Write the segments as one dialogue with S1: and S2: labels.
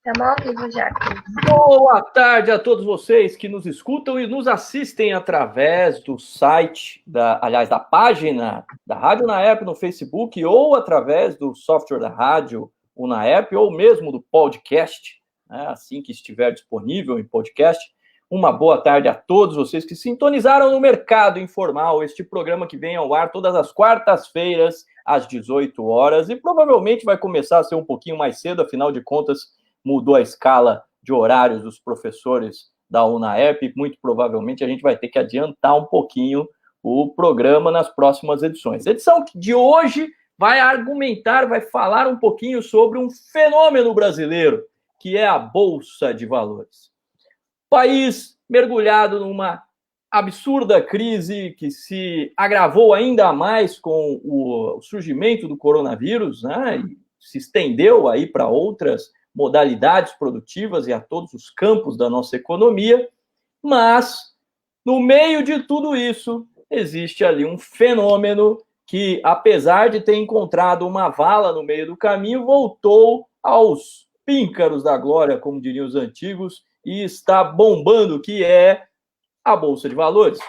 S1: Estamos ao vivo já.
S2: Boa tarde a todos vocês que nos escutam e nos assistem através do site, da página da Rádio Unaep no Facebook ou através do software da Rádio Unaep ou mesmo do podcast, né, assim que estiver disponível em podcast. Uma boa tarde a todos vocês que sintonizaram no Mercado Informal, este programa que vem ao ar todas as quartas-feiras às 18 horas e provavelmente vai começar a ser um pouquinho mais cedo, afinal de contas, mudou a escala de horários dos professores da Unaep, muito provavelmente a gente vai ter que adiantar um pouquinho o programa nas próximas edições. A edição de hoje vai argumentar, vai falar um pouquinho sobre um fenômeno brasileiro, que é a Bolsa de Valores. País mergulhado numa absurda crise que se agravou ainda mais com o surgimento do coronavírus, né, e se estendeu aí para outras modalidades produtivas e a todos os campos da nossa economia, mas no meio de tudo isso existe ali um fenômeno que, apesar de ter encontrado uma vala no meio do caminho, voltou aos píncaros da glória, como diriam os antigos, e está bombando, que é a Bolsa de Valores.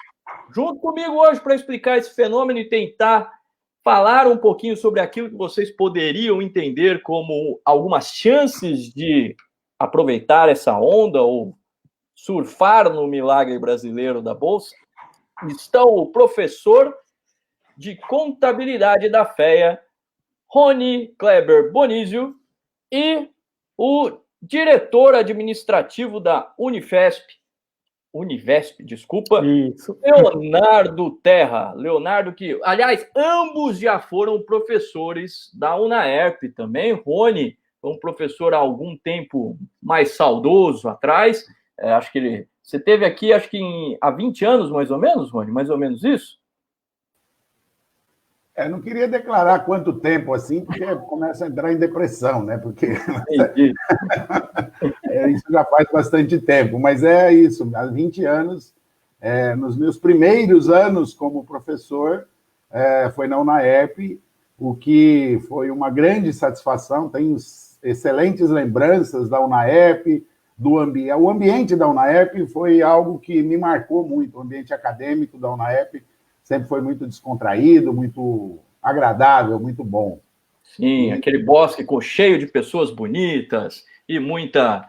S2: Junto comigo hoje para explicar esse fenômeno e tentar falar um pouquinho sobre aquilo que vocês poderiam entender como algumas chances de aproveitar essa onda ou surfar no milagre brasileiro da Bolsa, estão o professor de contabilidade da FEA, Rony Kleber Bonizio, e o diretor administrativo da Univesp,
S3: Isso.
S2: Leonardo Terra. Leonardo que, aliás, ambos já foram professores da Unaep também. Rony foi um professor há algum tempo mais saudoso atrás. Acho que você teve aqui, acho que há 20 anos mais ou menos, Rony? Mais ou menos isso?
S4: Não queria declarar quanto tempo assim, porque começa a entrar em depressão, né? Porque isso já faz bastante tempo, mas é isso, há 20 anos, nos meus primeiros anos como professor, foi na Unaep, o que foi uma grande satisfação, tenho excelentes lembranças da Unaep, o ambiente da Unaep foi algo que me marcou muito, o ambiente acadêmico da Unaep, sempre foi muito descontraído, muito agradável, muito bom.
S2: Sim, aquele bosque cheio de pessoas bonitas e muita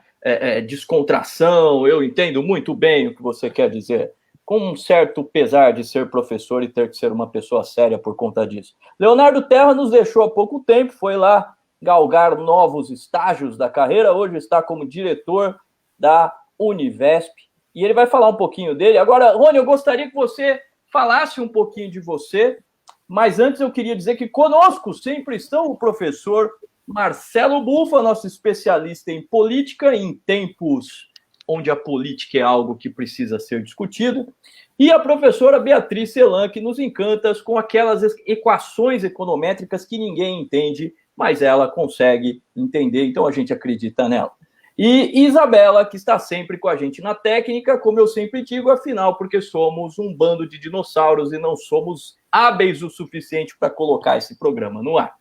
S2: descontração. Eu entendo muito bem o que você quer dizer, com um certo pesar de ser professor e ter que ser uma pessoa séria por conta disso. Leonardo Terra nos deixou há pouco tempo, foi lá galgar novos estágios da carreira, hoje está como diretor da Univesp, e ele vai falar um pouquinho dele. Agora, Rony, eu gostaria que você falasse um pouquinho de você, mas antes eu queria dizer que conosco sempre estão o professor Marcelo Bufa, nosso especialista em política, em tempos onde a política é algo que precisa ser discutido, e a professora Beatriz Celan, que nos encanta com aquelas equações econométricas que ninguém entende, mas ela consegue entender, então a gente acredita nela. E Isabela, que está sempre com a gente na técnica, como eu sempre digo, afinal, porque somos um bando de dinossauros e não somos hábeis o suficiente para colocar esse programa no ar.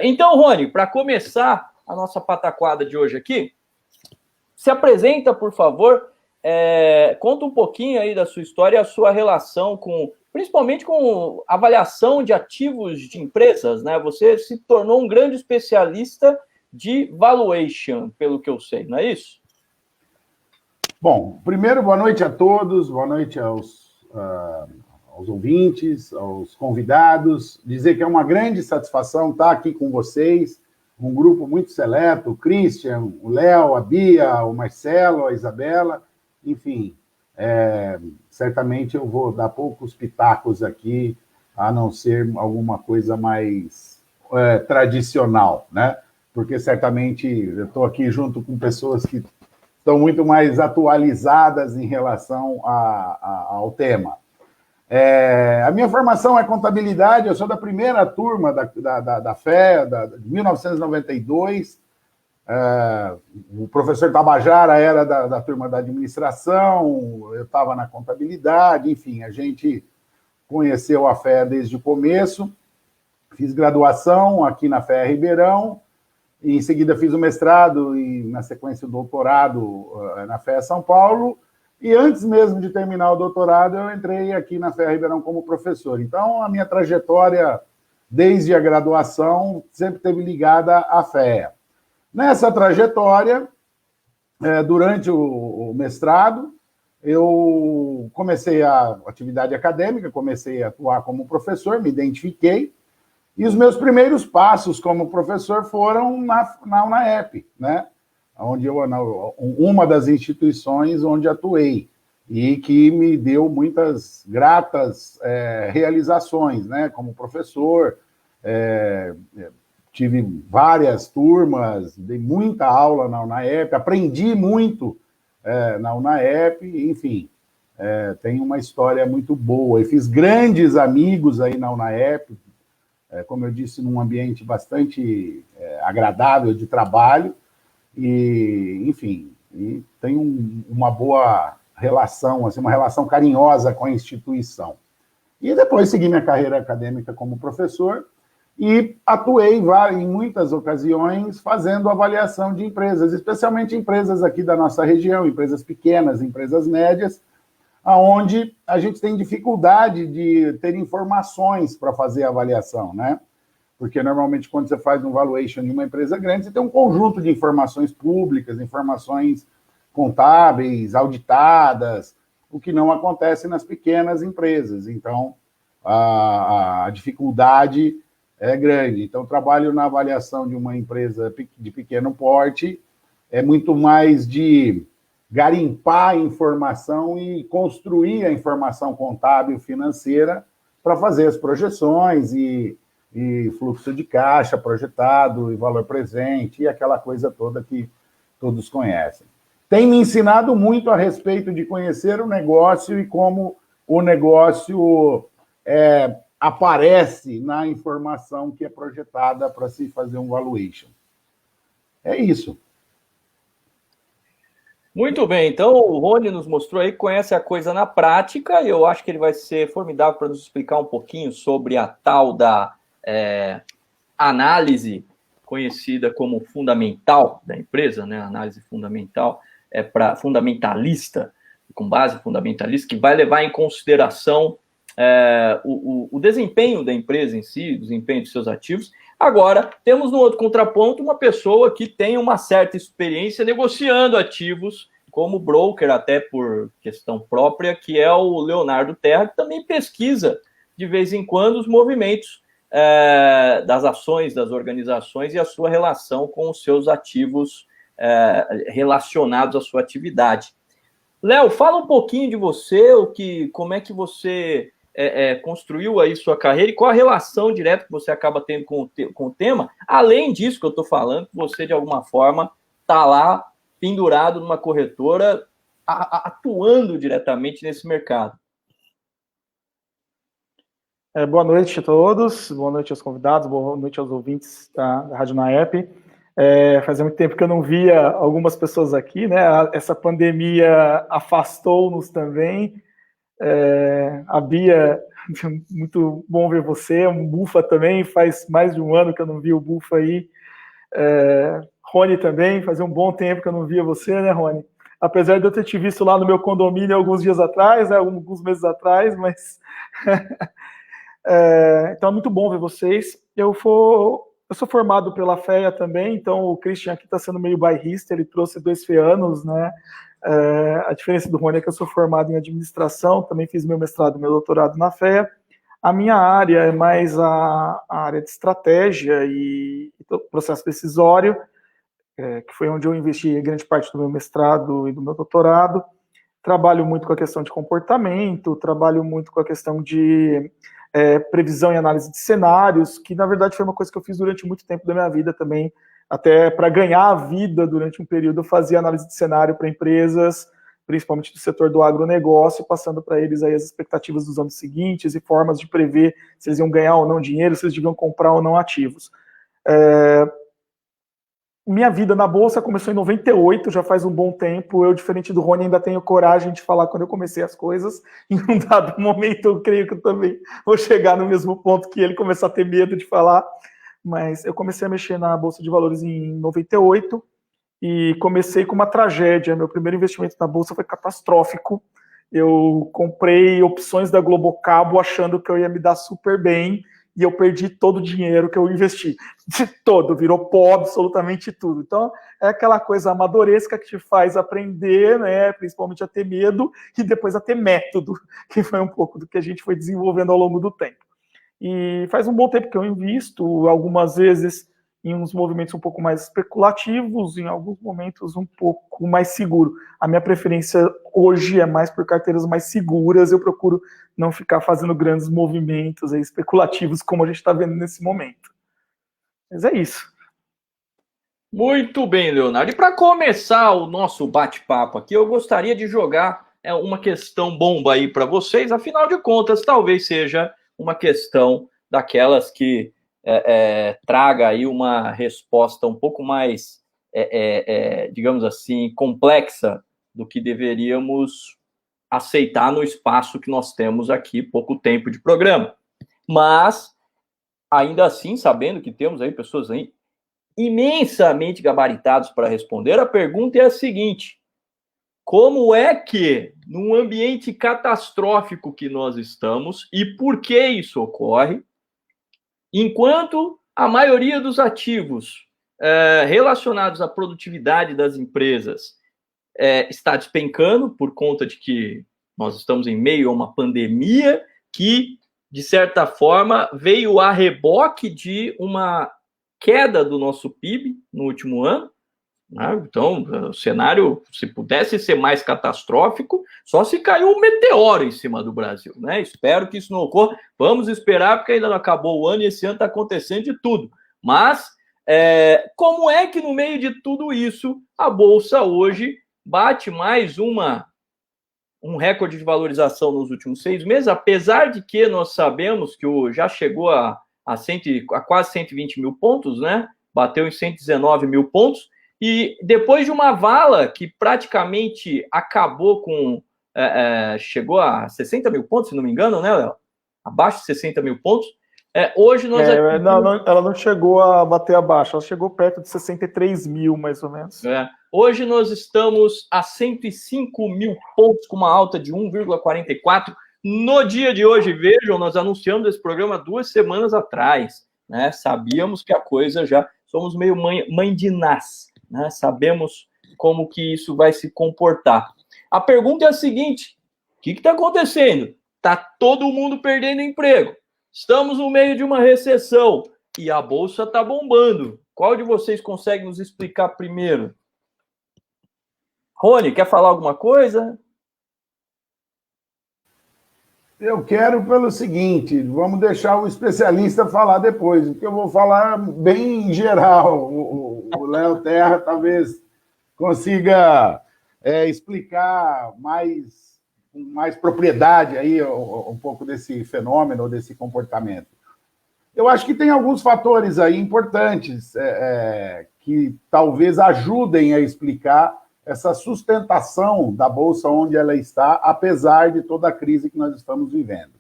S2: Então, Rony, para começar a nossa pataquada de hoje aqui, se apresenta, por favor, conta um pouquinho aí da sua história, a sua relação principalmente com avaliação de ativos de empresas, né? Você se tornou um grande especialista de valuation, pelo que eu sei, não é isso?
S4: Bom, primeiro, boa noite a todos, boa noite aos ouvintes, aos convidados. Dizer que é uma grande satisfação estar aqui com vocês, um grupo muito seleto, o Christian, o Léo, a Bia, o Marcelo, a Isabela, enfim, certamente eu vou dar poucos pitacos aqui, a não ser alguma coisa mais tradicional, né? Porque certamente eu estou aqui junto com pessoas que estão muito mais atualizadas em relação ao tema. A minha formação é contabilidade, eu sou da primeira turma da FEA, de 1992. O professor Tabajara era da turma da administração, eu estava na contabilidade, enfim, a gente conheceu a FEA desde o começo. Fiz graduação aqui na FEA Ribeirão, e em seguida fiz o mestrado e, na sequência, o doutorado na FEA São Paulo. E antes mesmo de terminar o doutorado, eu entrei aqui na FEA Ribeirão como professor. Então, a minha trajetória, desde a graduação, sempre esteve ligada à FEA. Nessa trajetória, durante o mestrado, eu comecei a atividade acadêmica, comecei a atuar como professor, me identifiquei, e os meus primeiros passos como professor foram na UNAEP, né? Onde uma das instituições onde atuei, e que me deu muitas gratas realizações, né? Como professor, tive várias turmas, dei muita aula na UNAEP, aprendi muito na UNAEP, enfim, tenho uma história muito boa. E fiz grandes amigos aí na UNAEP, como eu disse, num ambiente bastante agradável de trabalho, e, enfim, e tenho uma boa relação, assim, uma relação carinhosa com a instituição. E depois segui minha carreira acadêmica como professor, e atuei em muitas ocasiões fazendo avaliação de empresas, especialmente empresas aqui da nossa região, empresas pequenas, empresas médias, onde a gente tem dificuldade de ter informações para fazer a avaliação, né? Porque, normalmente, quando você faz um valuation de uma empresa grande, você tem um conjunto de informações públicas, informações contábeis, auditadas, o que não acontece nas pequenas empresas. Então, a dificuldade é grande. Então, trabalho na avaliação de uma empresa de pequeno porte, é muito mais de garimpar a informação e construir a informação contábil financeira para fazer as projeções e fluxo de caixa projetado, e valor presente, e aquela coisa toda que todos conhecem. Tem me ensinado muito a respeito de conhecer o negócio e como o negócio aparece na informação que é projetada para se fazer um valuation. É isso.
S2: Muito bem, então o Rony nos mostrou aí que conhece a coisa na prática, e eu acho que ele vai ser formidável para nos explicar um pouquinho sobre a tal da análise conhecida como fundamental da empresa, né? Análise fundamental para fundamentalista, com base fundamentalista, que vai levar em consideração o desempenho da empresa em si, o desempenho dos seus ativos. Agora, temos no outro contraponto uma pessoa que tem uma certa experiência negociando ativos, como broker, até por questão própria, que é o Leonardo Terra, que também pesquisa, de vez em quando, os movimentos das ações das organizações e a sua relação com os seus ativos relacionados à sua atividade. Léo, fala um pouquinho de você, como é que você construiu aí sua carreira e qual a relação direta que você acaba tendo com o tema. Além disso que eu estou falando, que você, de alguma forma, está lá pendurado numa corretora, atuando diretamente nesse mercado.
S1: Boa noite a todos, boa noite aos convidados, boa noite aos ouvintes da Rádio UNAEP. Fazia muito tempo que eu não via algumas pessoas aqui, né? Essa pandemia afastou-nos também. A Bia, muito bom ver você, o Bufa também, faz mais de um ano que eu não vi o Bufa aí. Rony também, fazia um bom tempo que eu não via você, né, Rony? Apesar de eu ter te visto lá no meu condomínio alguns dias atrás, né, alguns meses atrás, mas... então é muito bom ver vocês. Eu sou formado pela FEA também, então o Christian aqui está sendo meio bairrista, ele trouxe 2 feanos, né? A diferença do Rony é que eu sou formado em administração, também fiz meu mestrado e meu doutorado na FEA. A minha área é mais a área de estratégia e processo decisório, que foi onde eu investi grande parte do meu mestrado e do meu doutorado. Trabalho muito com a questão de comportamento, trabalho muito com a questão de previsão e análise de cenários, que na verdade foi uma coisa que eu fiz durante muito tempo da minha vida também, até para ganhar a vida durante um período eu fazia análise de cenário para empresas, principalmente do setor do agronegócio, passando para eles aí as expectativas dos anos seguintes e formas de prever se eles iam ganhar ou não dinheiro, se eles deviam comprar ou não ativos. Minha vida na Bolsa começou em 98, já faz um bom tempo. Eu, diferente do Rony, ainda tenho coragem de falar quando eu comecei as coisas. Em um dado momento, eu creio que eu também vou chegar no mesmo ponto que ele, começar a ter medo de falar. mas eu comecei a mexer na Bolsa de Valores em 98 e comecei com uma tragédia. Meu primeiro investimento na Bolsa foi catastrófico. Eu comprei opções da Globocabo achando que eu ia me dar super bem e eu perdi todo o dinheiro que eu investi. De todo, virou pó absolutamente tudo. Então, é aquela coisa amadoresca que te faz aprender, né, principalmente a ter medo e depois a ter método, que foi um pouco do que a gente foi desenvolvendo ao longo do tempo. E faz um bom tempo que eu invisto, algumas vezes em uns movimentos um pouco mais especulativos, em alguns momentos um pouco mais seguro. A minha preferência hoje é mais por carteiras mais seguras, eu procuro não ficar fazendo grandes movimentos aí, especulativos, como a gente está vendo nesse momento. Mas é isso.
S2: Muito bem, Leonardo. E para começar o nosso bate-papo aqui, eu gostaria de jogar uma questão bomba aí para vocês. Afinal de contas, talvez seja uma questão daquelas que traga aí uma resposta um pouco mais, digamos assim, complexa do que deveríamos aceitar no espaço que nós temos aqui, pouco tempo de programa. Mas, ainda assim, sabendo que temos aí pessoas aí imensamente gabaritados para responder, a pergunta é a seguinte: como é que, num ambiente catastrófico que nós estamos, e por que isso ocorre, enquanto a maioria dos ativos relacionados à produtividade das empresas está despencando por conta de que nós estamos em meio a uma pandemia que, de certa forma, veio a reboque de uma queda do nosso PIB no último ano, né? Então, o cenário, se pudesse ser mais catastrófico, só se caiu um meteoro em cima do Brasil, né? Espero que isso não ocorra. Vamos esperar, porque ainda não acabou o ano e esse ano está acontecendo de tudo. Mas, como é que no meio de tudo isso, a Bolsa hoje bate mais um recorde de valorização nos últimos 6 meses, apesar de que nós sabemos que já chegou a quase 120 mil pontos, né? Bateu em 119 mil pontos, e depois de uma vala que praticamente acabou com... chegou a 60 mil pontos, se não me engano, né, Léo? Abaixo de 60 mil pontos. Hoje nós...
S1: ela não chegou a bater abaixo, ela chegou perto de 63 mil, mais ou menos.
S2: Hoje nós estamos a 105 mil pontos, com uma alta de 1,44. No dia de hoje, vejam, nós anunciamos esse programa 2 semanas atrás, né? Sabíamos que a coisa já... Somos meio mãe de Nas, né? Sabemos como que isso vai se comportar. A pergunta é a seguinte: o que está acontecendo? Está todo mundo perdendo emprego. Estamos no meio de uma recessão e a Bolsa está bombando. Qual de vocês consegue nos explicar primeiro? Rony, quer falar alguma coisa?
S4: Eu quero pelo seguinte, vamos deixar o especialista falar depois, porque eu vou falar bem em geral. O Léo Terra talvez consiga explicar com mais propriedade aí um pouco desse fenômeno, desse comportamento. Eu acho que tem alguns fatores aí importantes que talvez ajudem a explicar essa sustentação da Bolsa onde ela está, apesar de toda a crise que nós estamos vivendo.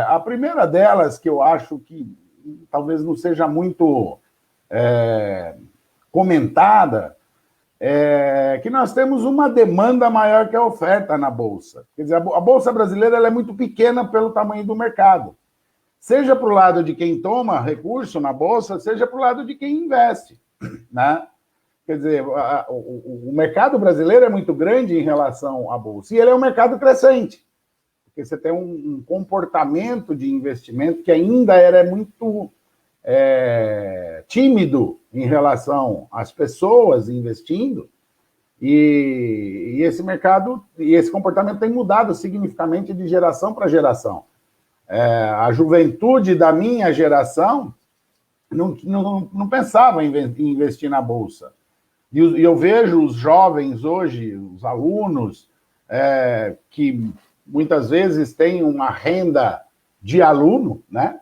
S4: A primeira delas, que eu acho que talvez não seja muito comentada, é que nós temos uma demanda maior que a oferta na Bolsa. Quer dizer, a Bolsa brasileira ela é muito pequena pelo tamanho do mercado. Seja para o lado de quem toma recurso na Bolsa, seja para o lado de quem investe, né? Quer dizer, o mercado brasileiro é muito grande em relação à Bolsa, e ele é um mercado crescente, porque você tem um comportamento de investimento que ainda era muito tímido em relação às pessoas investindo, e esse mercado, e esse comportamento tem mudado significativamente de geração para geração. A juventude da minha geração não pensava em investir na Bolsa. E eu vejo os jovens hoje, os alunos, que muitas vezes têm uma renda de aluno, né?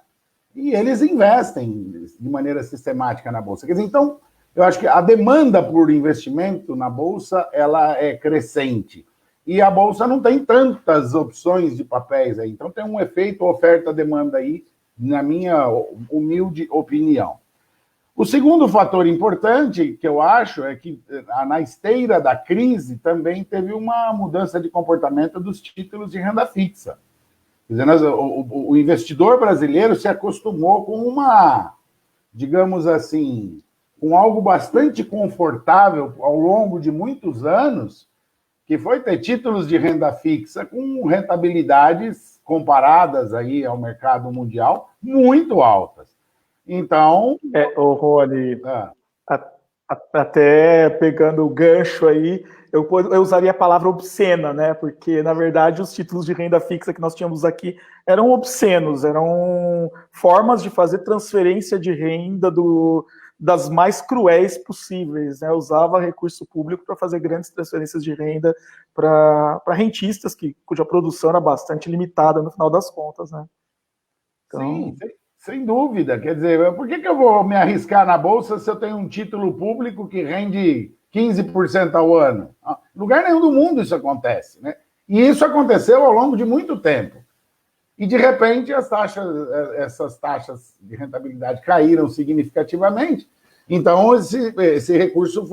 S4: E eles investem de maneira sistemática na Bolsa. Quer dizer, então, eu acho que a demanda por investimento na Bolsa, ela é crescente. E a Bolsa não tem tantas opções de papéis aí. Então, tem um efeito oferta-demanda aí na minha humilde opinião. O segundo fator importante que eu acho é que, na esteira da crise, também teve uma mudança de comportamento dos títulos de renda fixa. Quer dizer, o investidor brasileiro se acostumou com uma, digamos assim, com algo bastante confortável ao longo de muitos anos, que foi ter títulos de renda fixa com rentabilidades comparadas aí ao mercado mundial muito altas. Então...
S1: Rony, até pegando o gancho aí, eu usaria a palavra obscena, né? Porque, na verdade, os títulos de renda fixa que nós tínhamos aqui eram obscenos, eram formas de fazer transferência de renda das mais cruéis possíveis, né? Usava recurso público para fazer grandes transferências de renda para rentistas cuja produção era bastante limitada no final das contas, né?
S4: Então... Sim, sem dúvida. Quer dizer, por que eu vou me arriscar na Bolsa se eu tenho um título público que rende 15% ao ano? Em lugar nenhum do mundo isso acontece, né? E isso aconteceu ao longo de muito tempo. E, de repente, essas taxas de rentabilidade caíram significativamente. Então, esse recurso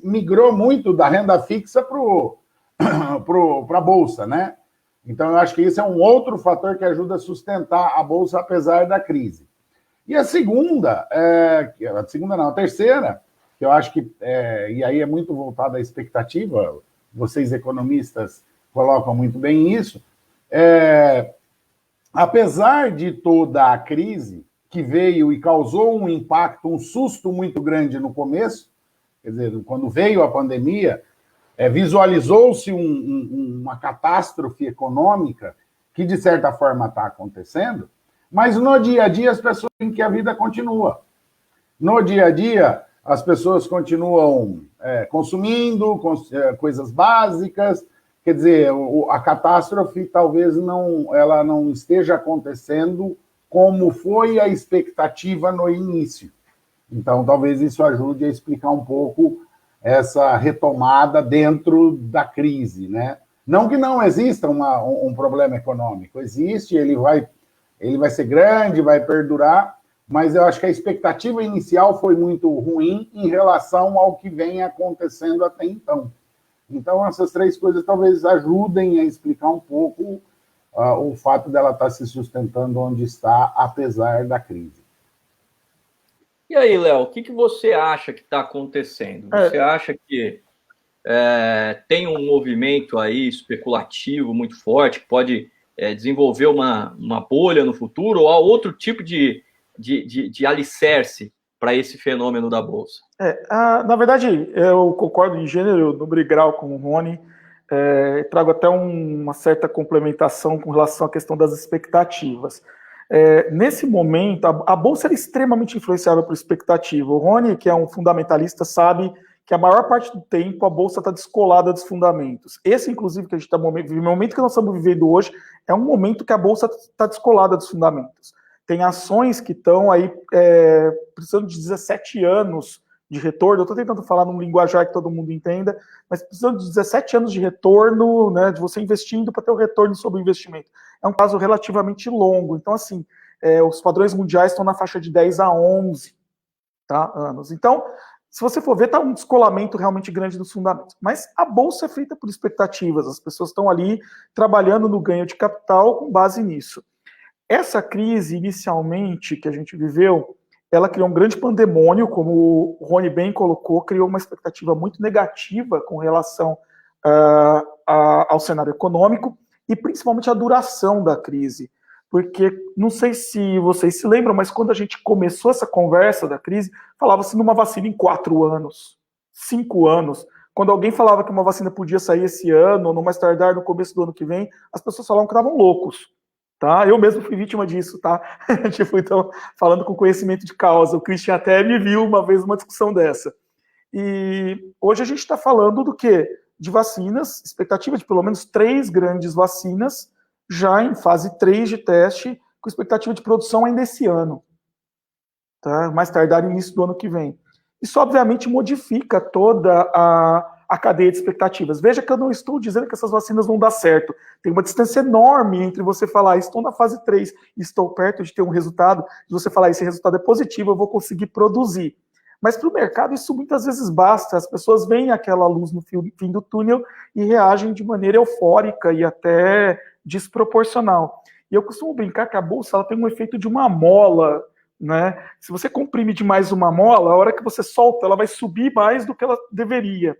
S4: migrou muito da renda fixa para a Bolsa, né? Então, eu acho que isso é um outro fator que ajuda a sustentar a Bolsa, apesar da crise. E a terceira, que eu acho que, e aí é muito voltada à expectativa, vocês economistas colocam muito bem isso, apesar de toda a crise que veio e causou um impacto, um susto muito grande no começo, quer dizer, quando veio a pandemia, visualizou-se uma catástrofe econômica que, de certa forma, está acontecendo, mas no dia a dia as pessoas veem que a vida continua. No dia a dia, as pessoas continuam consumindo coisas básicas, quer dizer, a catástrofe talvez ela não esteja acontecendo como foi a expectativa no início. Então, talvez isso ajude a explicar um pouco essa retomada dentro da crise, né? Não que não exista um problema econômico, existe, ele vai ser grande, vai perdurar, mas eu acho que a expectativa inicial foi muito ruim em relação ao que vem acontecendo até então. Então, essas três coisas talvez ajudem a explicar um pouco o fato dela estar se sustentando onde está, apesar da crise.
S2: E aí, Léo, o que você acha que está acontecendo? Você acha que tem um movimento aí especulativo muito forte, que pode desenvolver uma bolha no futuro, ou há outro tipo de alicerce para esse fenômeno da Bolsa?
S1: Na verdade, eu concordo em gênero, número e grau com o Rony, trago até uma certa complementação com relação à questão das expectativas. Nesse momento, a Bolsa é extremamente influenciável por expectativa. O Rony, que é um fundamentalista, sabe que a maior parte do tempo a Bolsa está descolada dos fundamentos. Esse, inclusive, que a gente está vivendo, o momento que nós estamos vivendo hoje, é um momento que a Bolsa está descolada dos fundamentos. Tem ações que estão aí precisando de 17 anos de retorno. Eu estou tentando falar num linguajar que todo mundo entenda, mas precisando de 17 anos de retorno, né, de você investindo para ter o retorno sobre o investimento. É um prazo relativamente longo. Então, assim, os padrões mundiais estão na faixa de 10 a 11 anos. Então, se você for ver, está um descolamento realmente grande dos fundamentos. Mas a Bolsa é feita por expectativas. As pessoas estão ali trabalhando no ganho de capital com base nisso. Essa crise, inicialmente, que a gente viveu, ela criou um grande pandemônio, como o Rony bem colocou, criou uma expectativa muito negativa com relação ao cenário econômico e principalmente a duração da crise. Porque, não sei se vocês se lembram, mas quando a gente começou essa conversa da crise, falava-se numa vacina em 4 anos, 5 anos. Quando alguém falava que uma vacina podia sair esse ano, ou no mais tardar no começo do ano que vem, as pessoas falavam que estavam loucos. Tá? Eu mesmo fui vítima disso, tá? Tipo, então, falando com conhecimento de causa. O Christian até me viu uma vez numa discussão dessa. E hoje a gente está falando do quê? De vacinas, expectativa de pelo menos 3 grandes vacinas, já em fase 3 de teste, com expectativa de produção ainda esse ano. Tá? Mais tardar no início do ano que vem. Isso, obviamente, modifica toda a cadeia de expectativas. Veja que eu não estou dizendo que essas vacinas vão dar certo. Tem uma distância enorme entre você falar, estou na fase 3 e estou perto de ter um resultado, de você falar, esse resultado é positivo, eu vou conseguir produzir. Mas para o mercado isso muitas vezes basta, as pessoas veem aquela luz no fim do túnel e reagem de maneira eufórica e até desproporcional. E eu costumo brincar que a bolsa ela tem um efeito de uma mola, né? Se você comprime demais uma mola, a hora que você solta, ela vai subir mais do que ela deveria.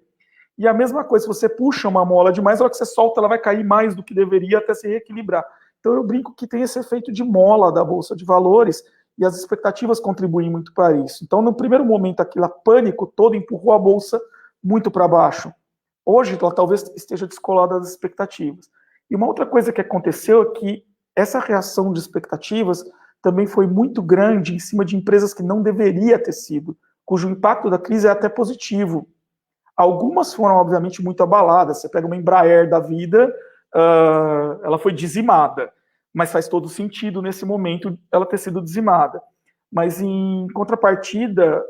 S1: E a mesma coisa, se você puxa uma mola demais, a hora que você solta, ela vai cair mais do que deveria até se reequilibrar. Então eu brinco que tem esse efeito de mola da Bolsa de Valores e as expectativas contribuem muito para isso. Então, no primeiro momento, aquele pânico todo empurrou a Bolsa muito para baixo. Hoje, ela talvez esteja descolada das expectativas. E uma outra coisa que aconteceu é que essa reação de expectativas também foi muito grande em cima de empresas que não deveria ter sido, cujo impacto da crise é até positivo. Algumas foram, obviamente, muito abaladas. Você pega uma Embraer da vida, ela foi dizimada, mas faz todo sentido nesse momento ela ter sido dizimada. Mas, em contrapartida,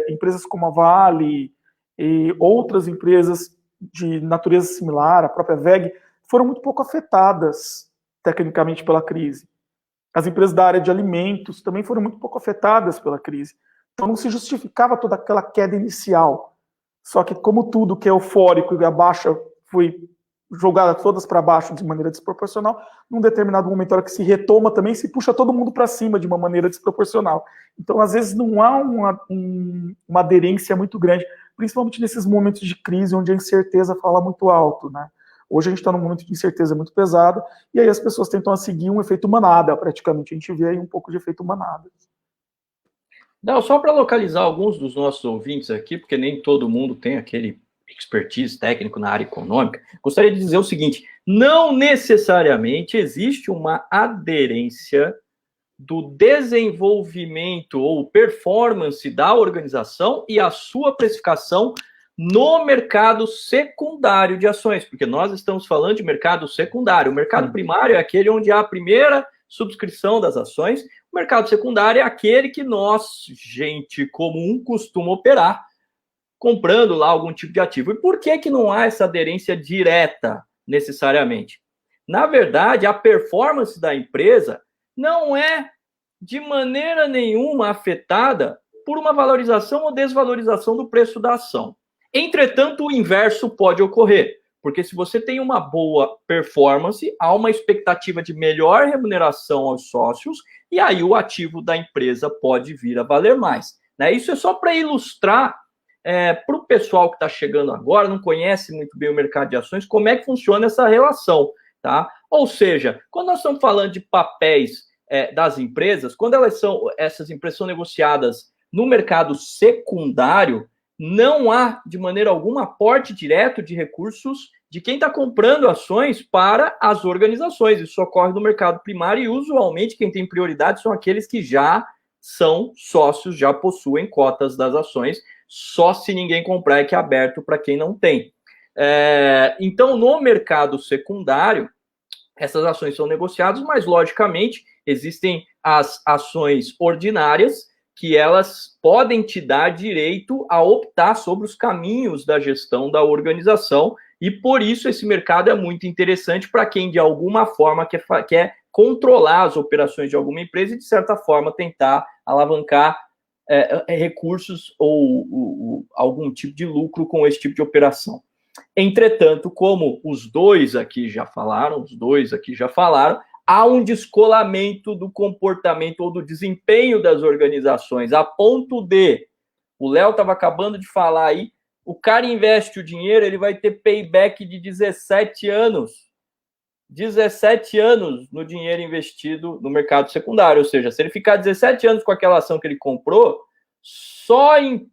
S1: empresas como a Vale e outras empresas de natureza similar, a própria VEG, foram muito pouco afetadas, tecnicamente, pela crise. As empresas da área de alimentos também foram muito pouco afetadas pela crise. Então, não se justificava toda aquela queda inicial. Só que, como tudo que é eufórico e a baixa foi jogada todas para baixo de maneira desproporcional, num determinado momento, a hora que se retoma também, se puxa todo mundo para cima de uma maneira desproporcional. Então, às vezes, não há uma aderência muito grande, principalmente nesses momentos de crise, onde a incerteza fala muito alto, né? Hoje a gente está num momento de incerteza muito pesado, e aí as pessoas tentam seguir um efeito manada, praticamente. A gente vê aí um pouco de efeito manada.
S2: Não, só para localizar alguns dos nossos ouvintes aqui, porque nem todo mundo tem aquele expertise técnico na área econômica, gostaria de dizer o seguinte: não necessariamente existe uma aderência do desenvolvimento ou performance da organização e a sua precificação no mercado secundário de ações, porque nós estamos falando de mercado secundário. O mercado primário é aquele onde há a primeira subscrição das ações. O mercado secundário é aquele que nós, gente comum, costuma operar, comprando lá algum tipo de ativo. E por que não há essa aderência direta, necessariamente? Na verdade, a performance da empresa não é, de maneira nenhuma, afetada por uma valorização ou desvalorização do preço da ação. Entretanto, o inverso pode ocorrer, porque se você tem uma boa performance, há uma expectativa de melhor remuneração aos sócios, e aí o ativo da empresa pode vir a valer mais. Né? Isso é só para ilustrar para o pessoal que está chegando agora, não conhece muito bem o mercado de ações, como é que funciona essa relação. Tá? Ou seja, quando nós estamos falando de papéis das empresas, quando essas empresas são negociadas no mercado secundário, não há, de maneira alguma, aporte direto de recursos de quem está comprando ações para as organizações. Isso ocorre no mercado primário e, usualmente, quem tem prioridade são aqueles que já são sócios, já possuem cotas das ações, só se ninguém comprar é que é aberto para quem não tem. Então, no mercado secundário, essas ações são negociadas, mas, logicamente, existem as ações ordinárias, que elas podem te dar direito a optar sobre os caminhos da gestão da organização, e por isso esse mercado é muito interessante para quem, de alguma forma, quer controlar as operações de alguma empresa e, de certa forma, tentar alavancar recursos ou algum tipo de lucro com esse tipo de operação. Entretanto, como os dois aqui já falaram, há um descolamento do comportamento ou do desempenho das organizações, a ponto de, o Léo estava acabando de falar aí, o cara investe o dinheiro, ele vai ter payback de 17 anos. 17 anos no dinheiro investido no mercado secundário, ou seja, se ele ficar 17 anos com aquela ação que ele comprou, somente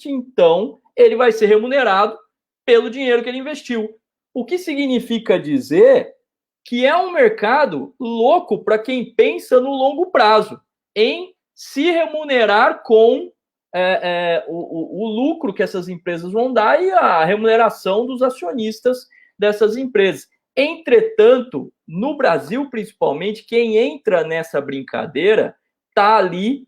S2: então, ele vai ser remunerado pelo dinheiro que ele investiu. O que significa dizer que é um mercado louco para quem pensa no longo prazo, em se remunerar com o lucro que essas empresas vão dar e a remuneração dos acionistas dessas empresas. Entretanto, no Brasil, principalmente, quem entra nessa brincadeira está ali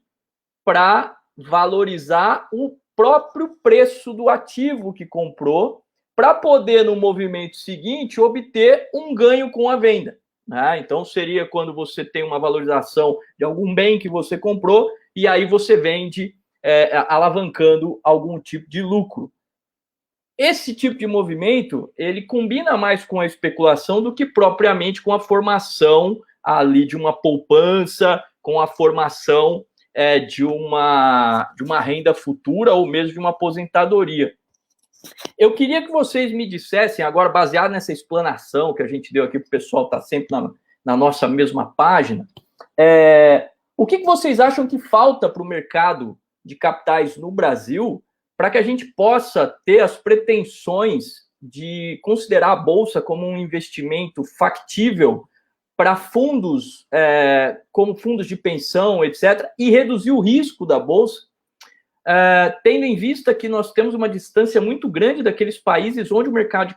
S2: para valorizar o próprio preço do ativo que comprou, para poder, no movimento seguinte, obter um ganho com a venda. Né? Então, seria quando você tem uma valorização de algum bem que você comprou, e aí você vende alavancando algum tipo de lucro. Esse tipo de movimento, ele combina mais com a especulação do que propriamente com a formação ali de uma poupança, com a formação de uma renda futura ou mesmo de uma aposentadoria. Eu queria que vocês me dissessem, agora baseado nessa explanação que a gente deu aqui para o pessoal estar sempre na nossa mesma página, o que vocês acham que falta para o mercado de capitais no Brasil para que a gente possa ter as pretensões de considerar a Bolsa como um investimento factível para fundos, como fundos de pensão, etc., e reduzir o risco da Bolsa, tendo em vista que nós temos uma distância muito grande daqueles países onde os mercados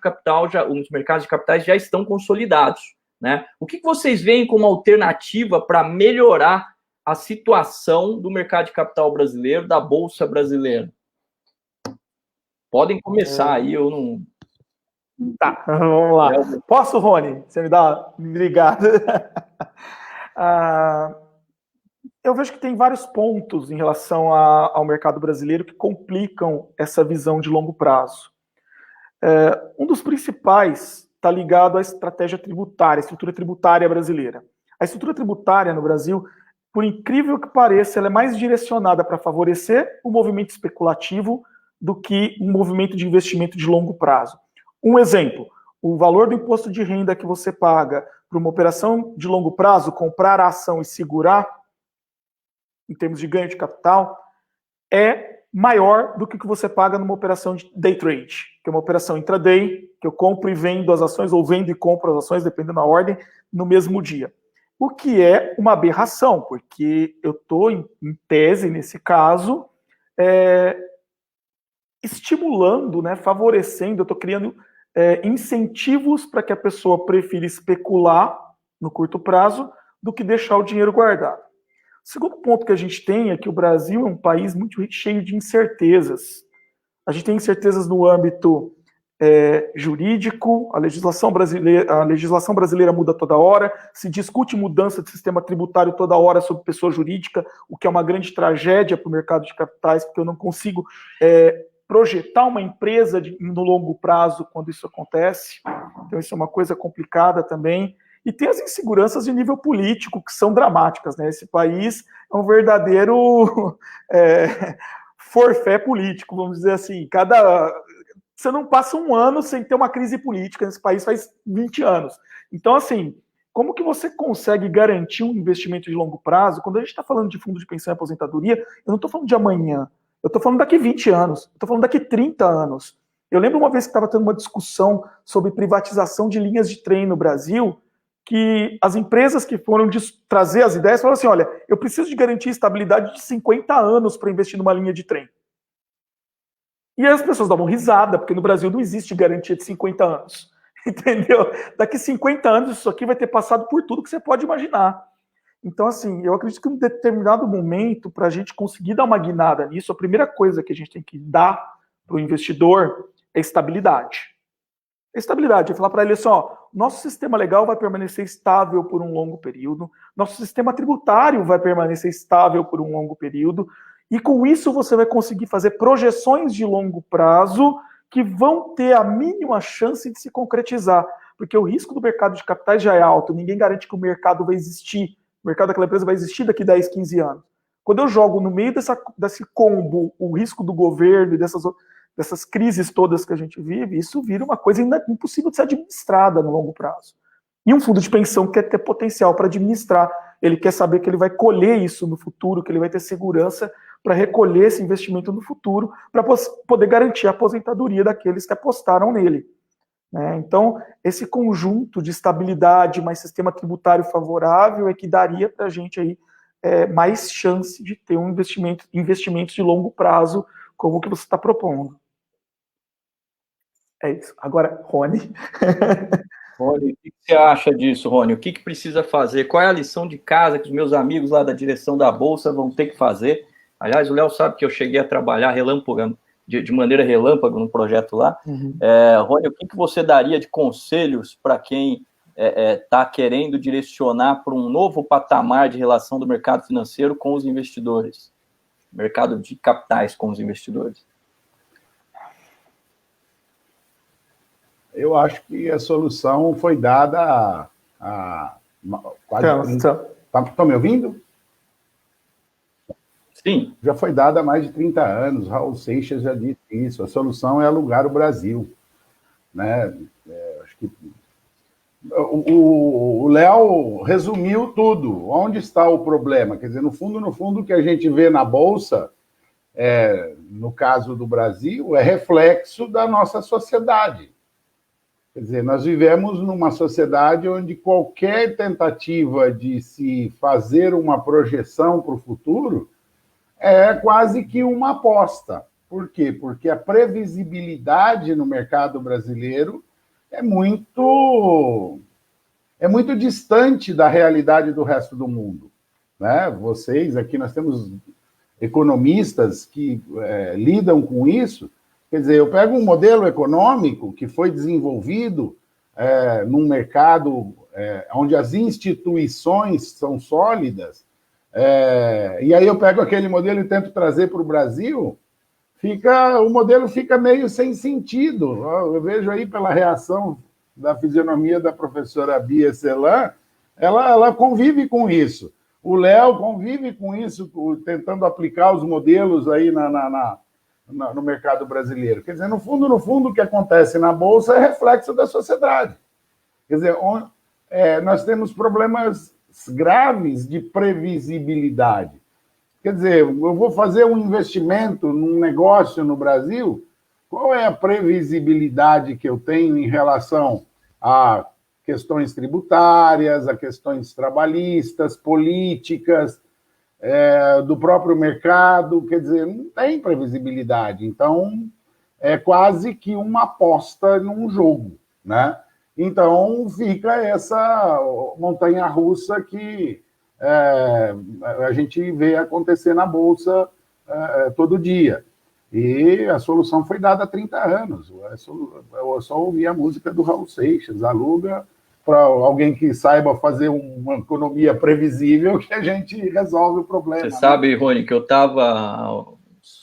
S2: de capitais já estão consolidados. Né? O que vocês veem como alternativa para melhorar a situação do mercado de capital brasileiro, da Bolsa brasileira? Podem começar aí, eu não...
S1: Tá, vamos lá. Posso, Rony? Você me dá... Obrigado. Eu vejo que tem vários pontos em relação ao mercado brasileiro que complicam essa visão de longo prazo. Um dos principais está ligado à estratégia tributária, à estrutura tributária brasileira. A estrutura tributária no Brasil, por incrível que pareça, ela é mais direcionada para favorecer o movimento especulativo do que um movimento de investimento de longo prazo. Um exemplo, o valor do imposto de renda que você paga para uma operação de longo prazo, comprar a ação e segurar, em termos de ganho de capital, é maior do que o que você paga numa operação de day trade, que é uma operação intraday, que eu compro e vendo as ações, ou vendo e compro as ações, dependendo da ordem, no mesmo dia. O que é uma aberração, porque eu estou, em tese, nesse caso, estimulando, né, favorecendo, eu estou criando incentivos para que a pessoa prefira especular no curto prazo do que deixar o dinheiro guardado. O segundo ponto que a gente tem é que o Brasil é um país muito cheio de incertezas. A gente tem incertezas no âmbito jurídico, a legislação brasileira muda toda hora, se discute mudança de sistema tributário toda hora sobre pessoa jurídica, o que é uma grande tragédia para o mercado de capitais, porque eu não consigo projetar uma empresa no longo prazo quando isso acontece. Então isso é uma coisa complicada também. E tem as inseguranças de nível político, que são dramáticas, né? Esse país é um verdadeiro forfé político, vamos dizer assim. Você não passa um ano sem ter uma crise política nesse país, faz 20 anos. Então, assim, como que você consegue garantir um investimento de longo prazo? Quando a gente está falando de fundo de pensão e aposentadoria, eu não estou falando de amanhã, eu estou falando daqui 20 anos, eu estou falando daqui 30 anos. Eu lembro uma vez que estava tendo uma discussão sobre privatização de linhas de trem no Brasil, que as empresas que foram trazer as ideias falaram assim, olha, eu preciso de garantir estabilidade de 50 anos para investir numa linha de trem. E as pessoas davam risada, porque no Brasil não existe garantia de 50 anos. Entendeu? Daqui 50 anos isso aqui vai ter passado por tudo que você pode imaginar. Então, assim, eu acredito que em um determinado momento, para a gente conseguir dar uma guinada nisso, a primeira coisa que a gente tem que dar para o investidor é estabilidade. Estabilidade, é falar para ele assim, ó, nosso sistema legal vai permanecer estável por um longo período, nosso sistema tributário vai permanecer estável por um longo período, e com isso você vai conseguir fazer projeções de longo prazo que vão ter a mínima chance de se concretizar, porque o risco do mercado de capitais já é alto, ninguém garante que o mercado vai existir, o mercado daquela empresa vai existir daqui 10, 15 anos. Quando eu jogo no meio desse combo o risco do governo e dessas crises todas que a gente vive, isso vira uma coisa impossível de ser administrada no longo prazo. E um fundo de pensão quer ter potencial para administrar, ele quer saber que ele vai colher isso no futuro, que ele vai ter segurança para recolher esse investimento no futuro, para poder garantir a aposentadoria daqueles que apostaram nele. Né? Então, esse conjunto de estabilidade, mais sistema tributário favorável, é que daria para a gente aí mais chance de ter investimentos de longo prazo, como o que você está propondo. É isso. Agora, Rony.
S2: Rony, o que você acha disso, Rony? O que precisa fazer? Qual é a lição de casa que os meus amigos lá da direção da Bolsa vão ter que fazer Aliás, o Léo sabe que eu cheguei a trabalhar de maneira relâmpago no projeto lá. Rony, o que você daria de conselhos para quem está querendo direcionar para um novo patamar de relação do mercado financeiro com os investidores? Mercado de capitais com os investidores.
S4: Eu acho que a solução foi dada há quase 30... Estão me ouvindo?
S2: Sim.
S4: Já foi dada há mais de 30 anos. Raul Seixas já disse isso. A solução é alugar o Brasil. Né? Acho que o Léo resumiu tudo. Onde está o problema? Quer dizer, no fundo, o que a gente vê na Bolsa, no caso do Brasil, é reflexo da nossa sociedade. Quer dizer, nós vivemos numa sociedade onde qualquer tentativa de se fazer uma projeção para o futuro é quase que uma aposta. Por quê? Porque a previsibilidade no mercado brasileiro é muito distante da realidade do resto do mundo. Né? Vocês aqui, nós temos economistas que lidam com isso. Quer dizer, eu pego um modelo econômico que foi desenvolvido num mercado onde as instituições são sólidas, e aí eu pego aquele modelo e tento trazer para o Brasil, o modelo fica meio sem sentido. Eu vejo aí pela reação da fisionomia da professora Bia Celan, ela convive com isso. O Léo convive com isso, tentando aplicar os modelos aí no mercado brasileiro. Quer dizer, no fundo, o que acontece na Bolsa é reflexo da sociedade. Quer dizer, nós temos problemas graves de previsibilidade. Quer dizer, eu vou fazer um investimento num negócio no Brasil, qual é a previsibilidade que eu tenho em relação a questões tributárias, a questões trabalhistas, políticas, do próprio mercado? Quer dizer, não tem previsibilidade. Então, é quase que uma aposta num jogo, né? Então, fica essa montanha-russa que a gente vê acontecer na Bolsa todo dia. E a solução foi dada há 30 anos. Eu só ouvi a música do Raul Seixas, aluga para alguém que saiba fazer uma economia previsível, que a gente resolve o problema.
S2: Você sabe, Rony, que eu estava,